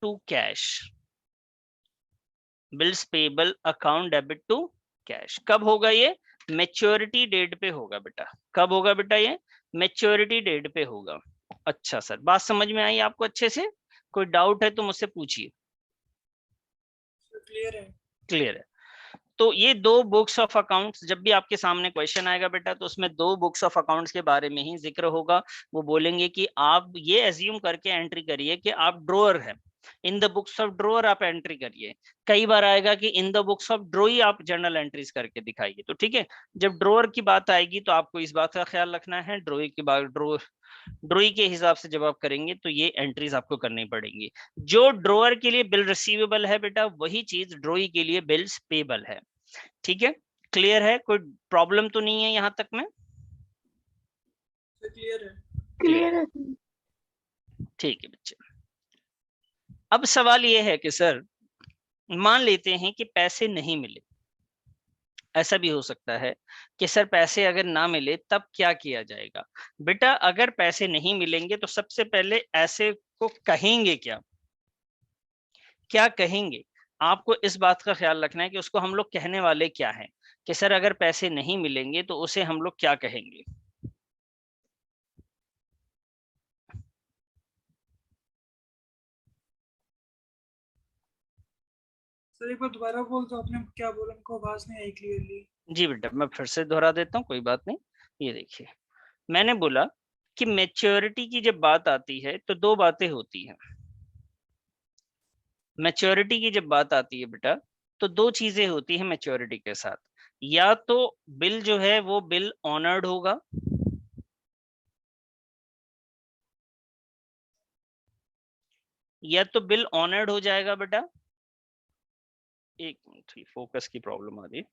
to cash, bills payable account debit to cash. कब होगा ये? मैच्योरिटी डेट पे होगा बेटा। कब होगा बेटा? ये मैच्योरिटी डेट पे होगा। अच्छा सर, बात समझ में आई आपको अच्छे से? कोई डाउट है तो मुझसे पूछिए। क्लियर है। क्लियर है। तो ये दो बुक्स ऑफ अकाउंट्स, जब भी आपके सामने क्वेश्चन आएगा बेटा, तो उसमें दो बुक्स ऑफ अकाउंट्स के बारे में ही जिक्र होगा। वो बोलेंगे कि आप ये एज्यूम करके एंट्री करिए कि आप ड्रॉअर है, in the books of drawer आप एंट्री करिए। कई बार आएगा कि इन द बुक्स ऑफ ड्रॉई आप जर्नल एंट्रीज करके दिखाइए। तो ठीक है, जब ड्रॉअर की बात आएगी तो आपको इस बात का ख्याल रखना है, ड्रॉई की बात ड्रॉई के हिसाब से जब आप करेंगे तो ये एंट्रीज आपको करनी पड़ेंगी। जो ड्रॉअर के लिए बिल रिसीवेबल है बेटा, वही चीज ड्रॉई के लिए बिल्स पेबल है। ठीक है, क्लियर है? कोई प्रॉब्लम तो नहीं है यहां तक में? क्लियर है। क्लियर है। ठीक है बच्चे। अब सवाल ये है कि सर, मान लेते हैं कि पैसे नहीं मिले। ऐसा भी हो सकता है कि सर पैसे अगर ना मिले तब क्या किया जाएगा? बेटा अगर पैसे नहीं मिलेंगे तो सबसे पहले ऐसे को कहेंगे क्या? क्या कहेंगे? आपको इस बात का ख्याल रखना है कि उसको हम लोग कहने वाले क्या हैं, कि सर अगर पैसे नहीं मिलेंगे तो उसे हम लोग क्या कहेंगे? सर एक बार दोबारा बोल दो, आपने क्या बोला? हमको आवाज नहीं आई क्लियरली। जी बेटा, मैं फिर से दोहरा देता हूँ, कोई बात नहीं। ये देखिए, मैंने बोला कि मैच्योरिटी की जब बात आती है तो दो बातें होती हैं। मैच्योरिटी की जब बात आती है बेटा, तो दो चीजें होती हैं मैच्योरिटी के साथ। या तो बिल जो है वो बिल ऑनर्ड होगा, या तो बिल ऑनर्ड हो जाएगा बेटा। एक मिनट, फोकस की प्रॉब्लम आ रही है।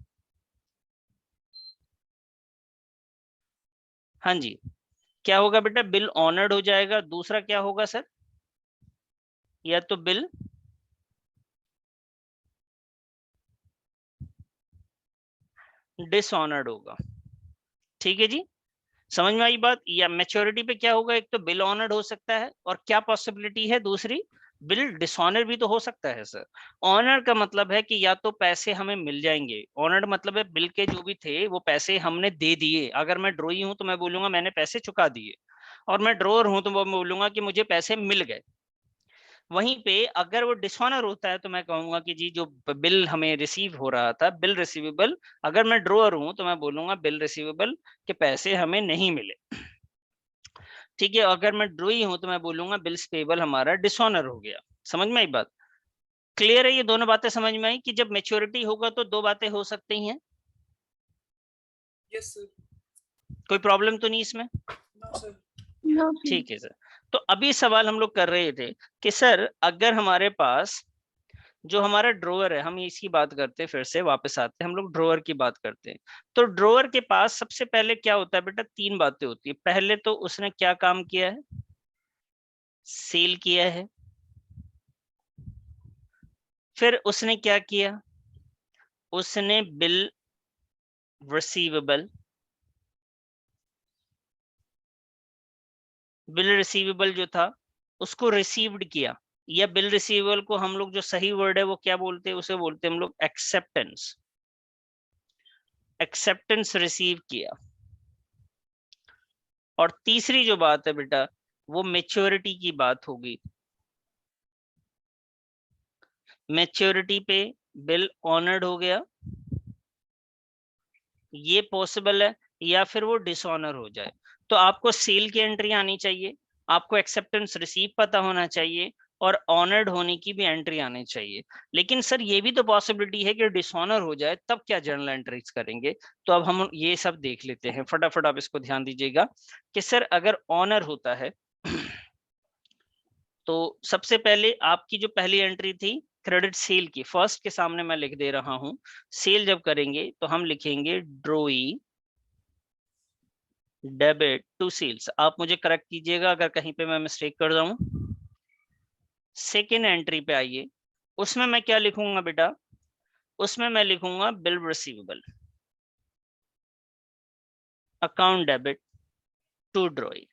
हाँ जी, क्या होगा बेटा? बिल ऑनर्ड हो जाएगा। दूसरा क्या होगा सर? या तो बिल डिसऑनर्ड होगा। ठीक है जी, समझ में आई बात? या मैच्योरिटी पे क्या होगा? एक तो बिल ऑनर्ड हो सकता है, और क्या पॉसिबिलिटी है दूसरी? बिल डिसऑनर भी तो हो सकता है सर। ऑनर का मतलब है कि या तो पैसे हमें मिल जाएंगे, ऑनर्ड मतलब है बिल के जो भी थे वो पैसे हमने दे दिए। अगर मैं ड्रॉई हूं तो मैं बोलूंगा मैंने पैसे चुका दिए, और मैं ड्रॉअर हूं तो वो बोलूंगा कि मुझे पैसे मिल गए। वहीं पे अगर वो डिसऑनर होता है तो मैं कहूंगा कि जी जो बिल हमें रिसीव हो रहा था, बिल रिसीवेबल, अगर मैं ड्रॉअर हूं तो मैं बोलूंगा बिल रिसीवेबल के पैसे हमें नहीं मिले। ठीक है, अगर मैं ड्रॉई हूं तो मैं बोलूंगा बिल्स पेबल हमारा डिसऑनर हो गया। समझ में आई बात? क्लियर है? ये दोनों बातें समझ में आई कि जब मैच्योरिटी होगा तो दो बातें हो सकती हैं। Yes sir. कोई प्रॉब्लम तो नहीं इसमें? No sir. No sir. ठीक है सर। तो अभी सवाल हम लोग कर रहे थे कि सर अगर हमारे पास जो हमारा ड्रॉअर है, हम इसकी बात करते हैं, फिर से वापस आते हैं, हम लोग ड्रॉअर की बात करते हैं। तो ड्रॉअर के पास सबसे पहले क्या होता है बेटा, 3 बातें होती है। पहले तो उसने क्या काम किया है, सेल किया है। फिर उसने क्या किया, उसने बिल रिसीवेबल, बिल रिसीवेबल जो था उसको रिसीव्ड किया, या बिल रिसीवेबल को हम लोग जो सही वर्ड है वो क्या बोलते हैं, उसे बोलते हैं हम लोग एक्सेप्टेंस। एक्सेप्टेंस रिसीव किया। और तीसरी जो बात है बेटा वो मैच्योरिटी की बात होगी। मैच्योरिटी पे बिल ऑनर्ड हो गया, ये पॉसिबल है, या फिर वो डिसऑनर हो जाए। तो आपको सेल की एंट्री आनी चाहिए, आपको एक्सेप्टेंस रिसीव पता होना चाहिए, और ऑनर्ड होने की भी एंट्री आनी चाहिए। लेकिन सर ये भी तो पॉसिबिलिटी है कि डिसऑनर हो जाए, तब क्या जर्नल एंट्रीज करेंगे? तो अब हम ये सब देख लेते हैं फटाफट। आप इसको ध्यान दीजिएगा कि सर अगर ऑनर होता है तो सबसे पहले आपकी जो पहली एंट्री थी क्रेडिट सेल की, फर्स्ट के सामने मैं लिख दे रहा हूं। सेल जब करेंगे तो हम लिखेंगे ड्रॉई डेबिट टू सेल्स। आप मुझे करेक्ट कीजिएगा अगर कहीं पे मैं मिस्टेक कर जाऊं। सेकेंड एंट्री पे आइए, उसमें मैं क्या लिखूंगा बेटा, उसमें मैं लिखूंगा bill receivable, account debit to drawee.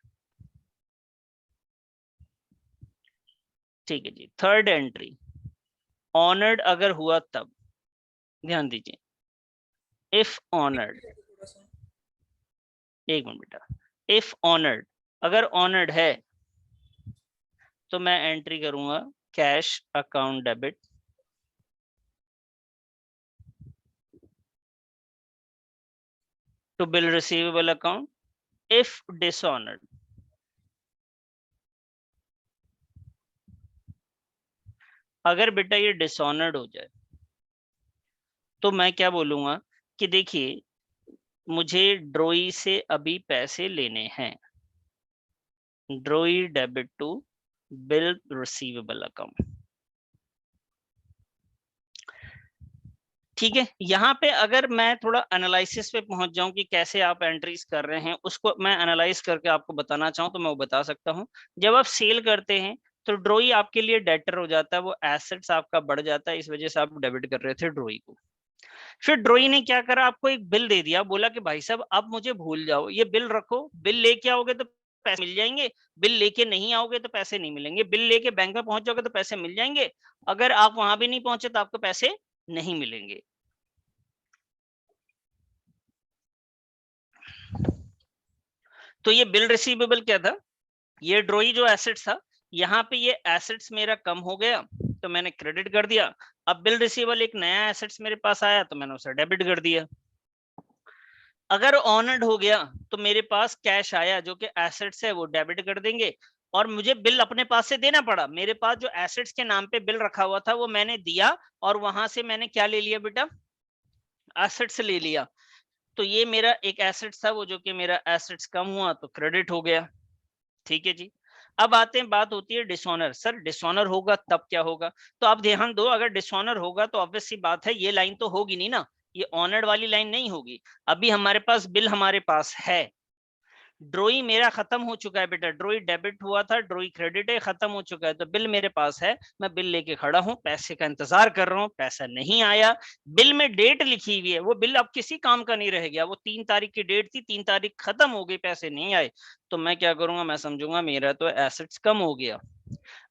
ठीक है जी। थर्ड एंट्री ऑनर्ड अगर हुआ तब, ध्यान दीजिए, इफ ऑनर्ड, थोड़ा सा एक मिनट बेटा, इफ ऑनर्ड, अगर ऑनर्ड है तो मैं एंट्री करूंगा cash account debit to bill receivable account. If dishonoured, अगर बेटा ये डिसऑनर्ड हो जाए तो मैं क्या बोलूंगा कि देखिए मुझे ड्रॉई से अभी पैसे लेने हैं, drawee debit to bill receivable account. ठीक है, यहाँ पे अगर मैं थोड़ा एनालिसिस पे पहुंच जाऊं कि कैसे आप एंट्रीज कर रहे हैं, उसको मैं एनालाइज करके आपको बताना चाहूँ तो मैं वो बता सकता हूँ। जब आप सेल करते हैं तो ड्रॉई आपके लिए डेटर हो जाता है, वो एसेट्स आपका बढ़ जाता है, इस वजह से आप डेबिट कर रहे थे ड्रॉई को। फिर ड्रॉई ने क्या करा, आपको एक बिल दे दिया, बोला कि भाई साहब अब मुझे भूल जाओ, ये बिल रखो, बिल लेके आओगे तो पैसे मिल जाएंगे, बिल लेके नहीं आओगे तो पैसे नहीं मिलेंगे, बिल लेके बैंक में पहुंच जाओगे तो पैसे मिल जाएंगे, अगर आप वहां भी नहीं पहुंचे तो आपको पैसे नहीं मिलेंगे। तो ये बिल रिसीवेबल क्या था, ये ड्रॉई जो एसेट्स था, यहाँ पे ये एसेट्स मेरा कम हो गया तो मैंने क्रेडिट कर दिया। अब बिल रिसीवेबल एक नया एसेट्स मेरे पास आया तो मैंने उसे डेबिट कर दिया। अगर ऑनर्ड हो गया तो मेरे पास कैश आया जो कि एसेट्स है, वो डेबिट कर देंगे, और मुझे बिल अपने पास से देना पड़ा। मेरे पास जो एसेट्स के नाम पे बिल रखा हुआ था वो मैंने दिया, और वहां से मैंने क्या ले लिया बेटा, एसेट्स ले लिया। तो ये मेरा एक एसेट था, वो जो कि मेरा एसेट्स कम हुआ तो क्रेडिट हो गया। ठीक है जी। अब आते हैं, बात होती है डिसऑनर। सर डिसऑनर होगा तब क्या होगा? तो आप ध्यान दो, अगर डिसऑनर होगा तो ऑब्वियस सी बात है ये लाइन तो होगी नहीं ना, ये ऑनर्ड वाली लाइन नहीं होगी। अभी हमारे पास बिल हमारे पास है, ड्रॉई मेरा खत्म हो चुका है बेटा, ड्रॉई डेबिट हुआ था, ड्रॉई क्रेडिट है, खत्म हो चुका है, तो बिल मेरे पास है, मैं बिल लेके खड़ा हूं, पैसे का इंतजार कर रहा हूं, पैसा नहीं आया। बिल में डेट लिखी हुई है, वो बिल अब किसी काम का नहीं रह गया, वो 3 तारीख की डेट थी, 3 तारीख खत्म हो गई, पैसे नहीं आए, तो मैं क्या करूंगा, मैं समझूंगा मेरा तो एसेट्स कम हो गया।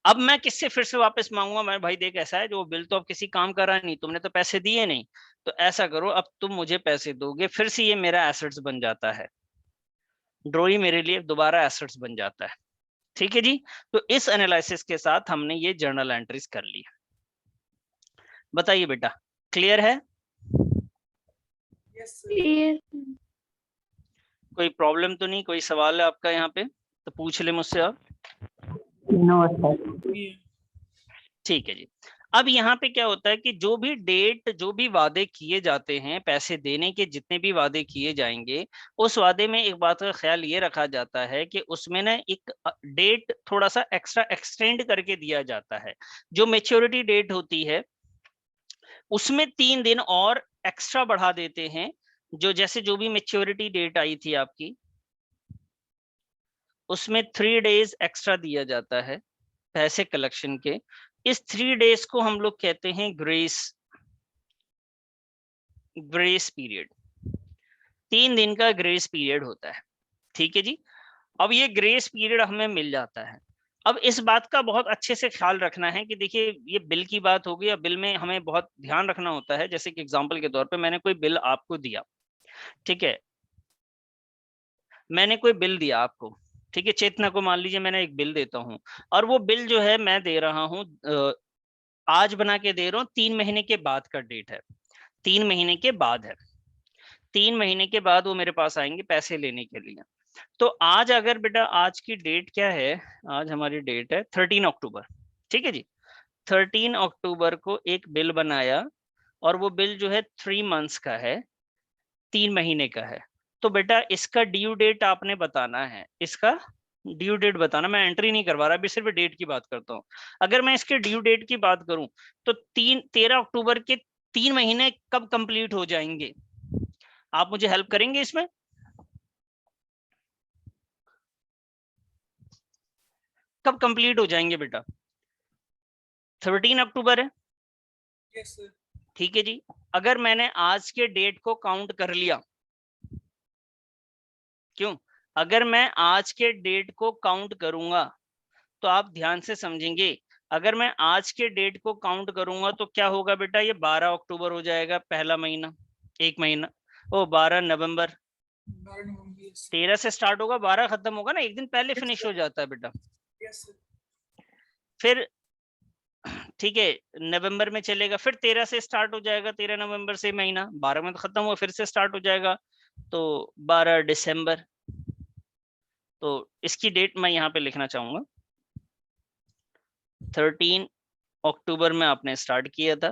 अब मैं किससे फिर से वापस मांगूंगा, मैं भाई देख ऐसा है जो बिल तो अब किसी काम का रहा नहीं, तुमने तो पैसे दिए नहीं, तो ऐसा करो अब तुम मुझे पैसे दोगे, फिर से ये मेरा एसेट्स बन जाता है, ड्रॉई मेरे लिए दोबारा एसेट्स बन जाता है। ठीक है जी। तो इस एनालिसिस के साथ हमने ये जर्नल एंट्रीज कर ली। बताइए बेटा, क्लियर है? Yes sir. ये कोई प्रॉब्लम तो नहीं, कोई सवाल है आपका यहाँ पे तो पूछ ले मुझसे आप। ठीक है जी। अब यहाँ पे क्या होता है कि जो भी डेट, जो भी वादे किए जाते हैं, पैसे देने के जितने भी वादे किए जाएंगे, उस वादे में एक बात का ख्याल ये रखा जाता है कि उसमें ना एक डेट थोड़ा सा एक्स्ट्रा एक्सटेंड करके दिया जाता है। जो मेच्योरिटी डेट होती है उसमें 3 दिन और एक्स्ट्रा बढ़ा देते हैं, जो जैसे जो भी मैच्योरिटी डेट आई थी आपकी, उसमें 3 डेज एक्स्ट्रा दिया जाता है पैसे कलेक्शन के। इस 3 डेज को हम लोग कहते हैं ग्रेस पीरियड। 3 दिन का ग्रेस पीरियड होता है, ठीक है जी। अब ये ग्रेस पीरियड हमें मिल जाता है। अब इस बात का बहुत अच्छे से ख्याल रखना है कि देखिए ये बिल की बात होगी, या बिल में हमें बहुत ध्यान रखना होता है। जैसे कि एग्जांपल के तौर पे मैंने कोई बिल आपको दिया, ठीक है, मैंने कोई बिल दिया आपको, ठीक है, चेतना को मान लीजिए मैंने एक बिल देता हूँ, और वो बिल जो है मैं दे रहा हूँ आज बना के दे रहा हूँ, 3 महीने के बाद का डेट है, 3 महीने के बाद है, 3 महीने के बाद वो मेरे पास आएंगे पैसे लेने के लिए। तो आज अगर बेटा आज की डेट क्या है, आज हमारी डेट है 13 अक्टूबर, ठीक है जी। 13 अक्टूबर को एक बिल बनाया, और वो बिल जो है 3 मंथ्स का है, 3 महीने का है। तो बेटा इसका ड्यू डेट आपने बताना है, इसका ड्यू डेट बताना। मैं एंट्री नहीं करवा रहा, अभी सिर्फ डेट की बात करता हूँ। अगर मैं इसके ड्यू डेट की बात करूं तो 13 अक्टूबर के 3 महीने कब कंप्लीट हो जाएंगे? आप मुझे हेल्प करेंगे इसमें? कब कंप्लीट हो जाएंगे बेटा? 13 अक्टूबर है, यस सर। ठीक है जी। अगर मैंने आज के डेट को काउंट कर लिया, क्यों? अगर मैं आज के डेट को काउंट करूंगा तो आप ध्यान से समझेंगे, अगर मैं आज के डेट को काउंट करूंगा तो क्या होगा बेटा, ये 12 अक्टूबर हो जाएगा, पहला महीना, एक महीना। ओ 12 नवंबर, 12 नवंबर। यस 13 से स्टार्ट होगा, 12 खत्म होगा ना, एक दिन पहले फिनिश हो जाता है बेटा। Yes sir. फिर ठीक है, नवंबर में चलेगा, फिर 13 से स्टार्ट हो जाएगा, 13 नवंबर से महीना, 12 में तो खत्म हुआ, फिर से स्टार्ट हो जाएगा, तो 12 दिसंबर। तो इसकी डेट मैं यहाँ पे लिखना चाहूंगा, 13 अक्टूबर में आपने स्टार्ट किया था,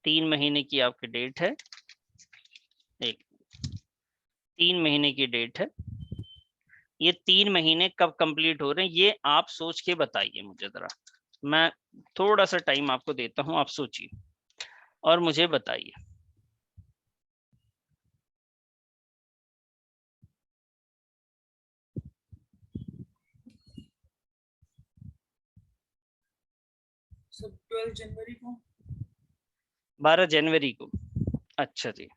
3 महीने की आपकी डेट है, एक 3 महीने की डेट है। ये 3 महीने कब कंप्लीट हो रहे हैं ये आप सोच के बताइए मुझे जरा। मैं थोड़ा सा टाइम आपको देता हूं, आप सोचिए और मुझे बताइए। सब 12 जनवरी को। 12 जनवरी को, अच्छा जी।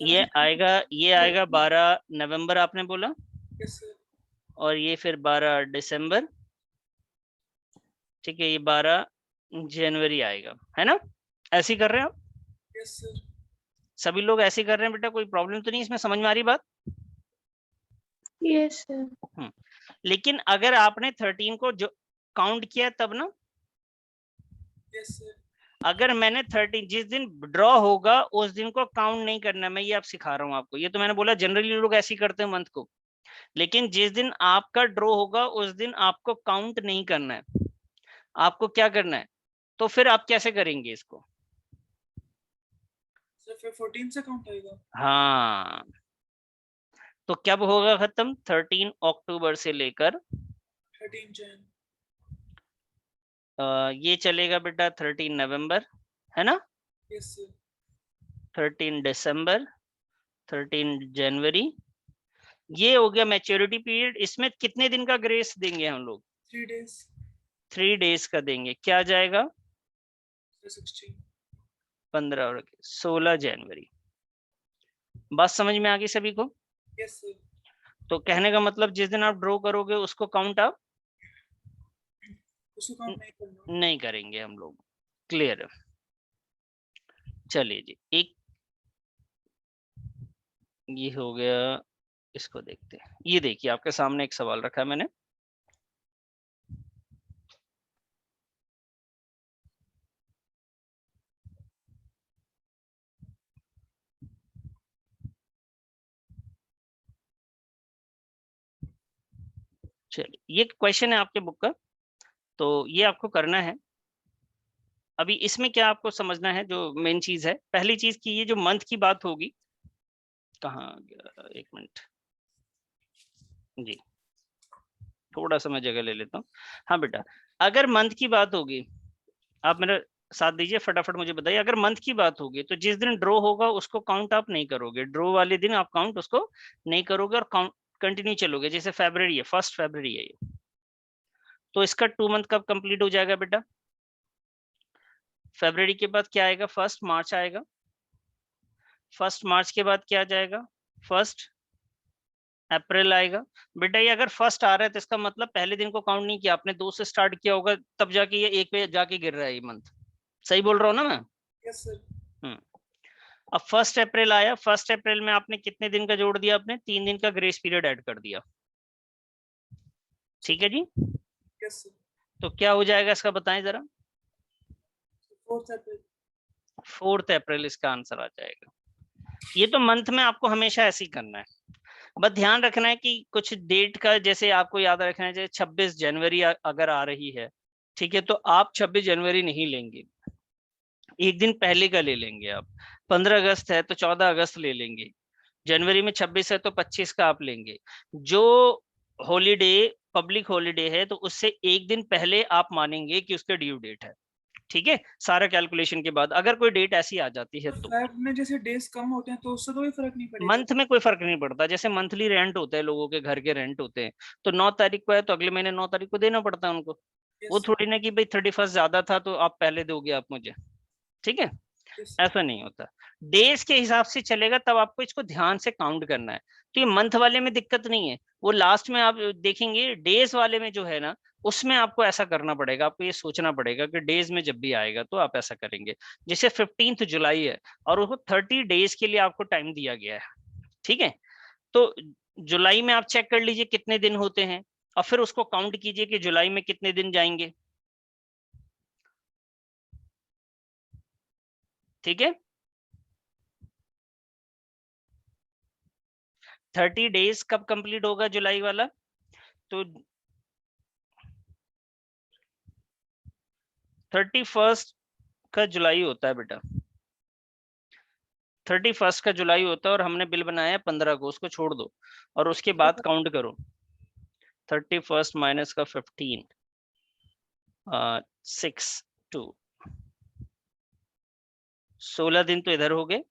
ये आएगा 12 नवंबर आपने बोला, यस सर। और ये फिर 12 दिसंबर, ठीक है, ये 12 जनवरी आएगा, है ना? ऐसे ही कर रहे हैं आप? Yes sir. सभी लोग ऐसे ही कर रहे हैं बेटा? कोई प्रॉब्लम तो नहीं इसमें? समझ में आ रही बात? Yes sir. लेकिन अगर आपने 13 को जो काउंट किया तब ना, यस सर। अगर मैंने 13 जिस दिन ड्रॉ होगा उस दिन को काउंट नहीं करना, मैं ये आप सिखा रहा हूँ आपको। ये तो मैंने बोला जनरली लोग ऐसे ही करते हैं मंथ को, लेकिन जिस दिन आपका ड्रॉ होगा उस दिन आपको काउंट नहीं करना है। आपको क्या करना है? तो फिर आप कैसे करेंगे इसको? सर फिर 14 से काउंट आएगा। हाँ, तो कब होगा खत्म? 13 अक्टूबर से लेकर 13 जन। ये चलेगा बेटा 13 नवंबर, है ना? Yes sir. 13 दिसंबर, 13 जनवरी, ये हो गया मैच्योरिटी पीरियड। इसमें कितने दिन का ग्रेस देंगे हम लोग? 3 डेज। 3 डेज का देंगे। क्या जाएगा? 16। 15 और 16 जनवरी। बात समझ में आ गई सभी को? Yes sir. तो कहने का मतलब जिस दिन आप ड्रॉ करोगे उसको काउंट आप उसको काउंट नहीं करना। नहीं करेंगे हम लोग। क्लियर है? चलिए जी, एक ये हो गया, इसको देखते हैं। ये देखिए आपके सामने एक सवाल रखा है मैंने, चलिए ये क्वेश्चन है आपके बुक का, तो ये आपको करना है। अभी इसमें क्या आपको समझना है, जो मेन चीज है, पहली चीज की ये जो मंथ की बात होगी, कहाँ गया, एक मिनट जी, थोड़ा सा मैं जगह ले लेता हूँ। हाँ बेटा, अगर मंथ की बात होगी, आप मेरा साथ दीजिए, फटाफट मुझे बताइए। अगर मंथ की बात होगी तो जिस दिन ड्रॉ होगा उसको काउंट आप नहीं करोगे, ड्रॉ वाले दिन आप काउंट उसको नहीं करोगे और काउंट कंटिन्यू चलोगे। जैसे फरवरी है, 1 फरवरी है ये, तो इसका 2 मंथ कब कंप्लीट हो जाएगा बेटा? फरवरी के बाद क्या आएगा? 1 मार्च आएगा। 1 मार्च के बाद क्या आ जाएगा? 1 अप्रैल आएगा। बेटा ये अगर 1 आ रहा है तो इसका मतलब पहले दिन को काउंट नहीं किया आपने, 2 से स्टार्ट किया होगा, तब जाके ये 1 पे जाके गिर रहा है ये मंथ। सही बोल रहा हूँ ना मैं? Yes sir. अब 1 अप्रैल आया, 1 अप्रैल में आपने कितने दिन का जोड़ दिया? आपने 3 दिन का ग्रेस पीरियड ऐड कर दिया। ठीक है जी? Yes sir. तो क्या हो जाएगा इसका, बताएं जरा। 4 अप्रैल। 4 अप्रैल इसका आंसर आ जाएगा। ये तो मंथ में आपको हमेशा ऐसे ही करना है। बस ध्यान रखना है कि कुछ डेट का, जैसे आपको याद रखना है, जैसे 26 जनवरी अगर आ रही है, ठीक है, तो आप 26 जनवरी नहीं लेंगे, एक दिन पहले का ले लेंगे आप। 15 अगस्त है तो 14 अगस्त ले लेंगे। जनवरी में 26 है तो 25 का आप लेंगे। जो हॉलीडे पब्लिक हॉलीडे है तो उससे एक दिन पहले आप मानेंगे कि उसका ड्यू डेट है। ठीक है, सारा कैलकुलेशन के बाद अगर कोई डेट ऐसी आ जाती है तो फेब में जैसे डेज कम होते हैं तो उससे कोई फर्क नहीं पड़ेगा? मंथ में कोई फर्क नहीं पड़ता। जैसे मंथली रेंट होता है, लोगों के घर के रेंट होते हैं, तो 9 तारीख को है तो अगले महीने 9 तारीख को देना पड़ता है उनको। वो यस थोड़ी ना कि भाई 31 ज्यादा था तो आप पहले दोगे आप मुझे। ठीक है, यस। ऐसा नहीं होता। डेज के हिसाब से चलेगा, तब आपको इसको ध्यान से काउंट करना है। तो ये मंथ वाले में दिक्कत नहीं है, वो लास्ट में आप देखेंगे। डेज वाले में जो है ना, उसमें आपको ऐसा करना पड़ेगा, आपको ये सोचना पड़ेगा कि डेज में जब भी आएगा तो आप ऐसा करेंगे। जैसे 15 जुलाई है और उसको 30 डेज के लिए आपको टाइम दिया गया है। ठीक है, तो जुलाई में आप चेक कर लीजिए कितने दिन होते हैं और फिर उसको काउंट कीजिए कि जुलाई में कितने दिन जाएंगे। ठीक है, 30 डेज कब कंप्लीट होगा जुलाई वाला? तो 31 का जुलाई होता है बेटा, 31 का जुलाई होता है और हमने बिल बनाया है 15 को, उसको छोड़ दो और उसके बाद काउंट करो। 31 माइनस का 15, 6 2 16 दिन तो इधर हो गए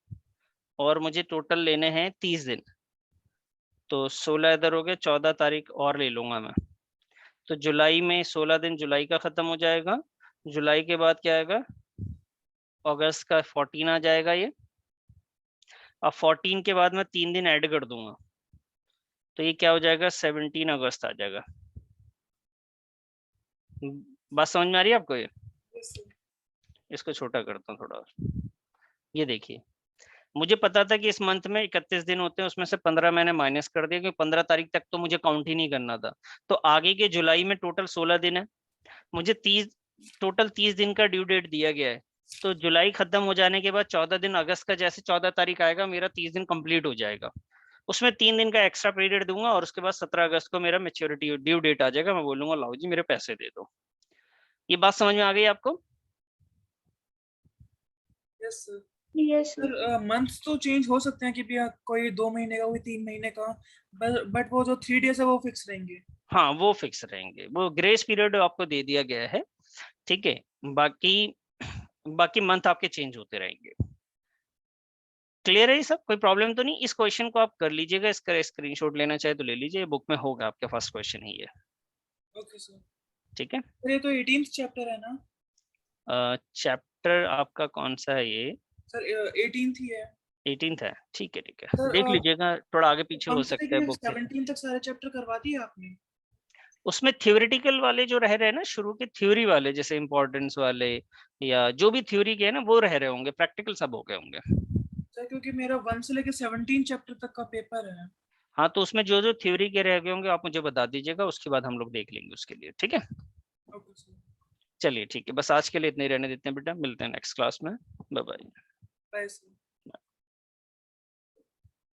और मुझे टोटल लेने हैं 30 दिन। तो 16 इधर हो गए, 14 तारीख और ले लूंगा मैं। तो जुलाई में 16 दिन जुलाई का खत्म हो जाएगा। जुलाई के बाद क्या आएगा? अगस्त का 14 आ जाएगा ये। अब 14 के बाद मैं 3 दिन ऐड कर दूंगा तो ये क्या हो जाएगा? 17 अगस्त आ जाएगा। बात समझ में आ रही है आपको? ये यस सर। इसको छोटा करता हूँ थोड़ा और। ये देखिए, मुझे पता था कि इस मंथ में 31 दिन होते हैं, उसमें से 15 मैंने माइनस कर दिया क्योंकि 15 तारीख तक तो मुझे काउंट ही नहीं करना था। तो आगे के जुलाई में टोटल 16 दिन है, मुझे 30 दिन का ड्यू डेट दिया गया है। तो जुलाई खत्म हो जाने के बाद 14 दिन अगस्त का, जैसे 14 तारीख आएगा मेरा 30 दिन कंप्लीट हो जाएगा। उसमें 3 दिन का एक्स्ट्रा पीरियड दूंगा और उसके बाद 17 अगस्त को मेरा मेच्योरिटी ड्यू डेट आ जाएगा। मैं बोलूंगा लाओ जी मेरे पैसे दे दो। ये बात समझ में आ गई आपको? Yes sir. Yes sir months तो चेंज हो सकते हैं कि भैया कोई 2 महीने का, कोई 3 महीने का, बट वो जो 3 डेज है वो फिक्स रहेंगे? हाँ वो फिक्स रहेंगे, वो ग्रेस पीरियड आपको दे दिया गया है। ठीक है, बाकी बाकी मंथ आपके चेंज होते रहेंगे। क्लियर है ये सब? कोई प्रॉब्लम तो नहीं? इस क्वेश्चन को आप कर लीजिएगा, इसका स्क्रीनशॉट लेना चाहे तो ले लीजिए, बुक में होगा आपके फर्स्ट क्वेश्चन ही है। Okay sir. ठीक है, सर ये तो 18th चैप्टर है ना? चैप्टर आपका कौन सा है ये? सर 18th ही है। 18th है, ठीक है ठीक है, सर देख लीजिएगा, थोड़ा आगे पीछे हो 1 से सकता है लेके बुक के। 17 तक सारे चैप्टर करवा दिए आपने? उसमें थ्योरेटिकल वाले जो रह रहे हैं ना, शुरू के थ्योरी वाले, जैसे इंपॉर्टेंस वाले या जो भी थ्योरी के है ना, वो रह रहे होंगे, प्रैक्टिकल सब हो गए होंगे। सर क्योंकि मेरा 1 से लेके 17 चैप्टर तक का पेपर है। हाँ तो उसमें जो जो थ्योरी के रह गए होंगे आप मुझे बता दीजिएगा, उसके बाद हम लोग देख लेंगे उसके लिए। ठीक है, ओके सर। चलिए ठीक है, बस आज के लिए इतने ही रहने देते हैं बेटा, मिलते हैं नेक्स्ट क्लास में। Bye bye. Bye sir.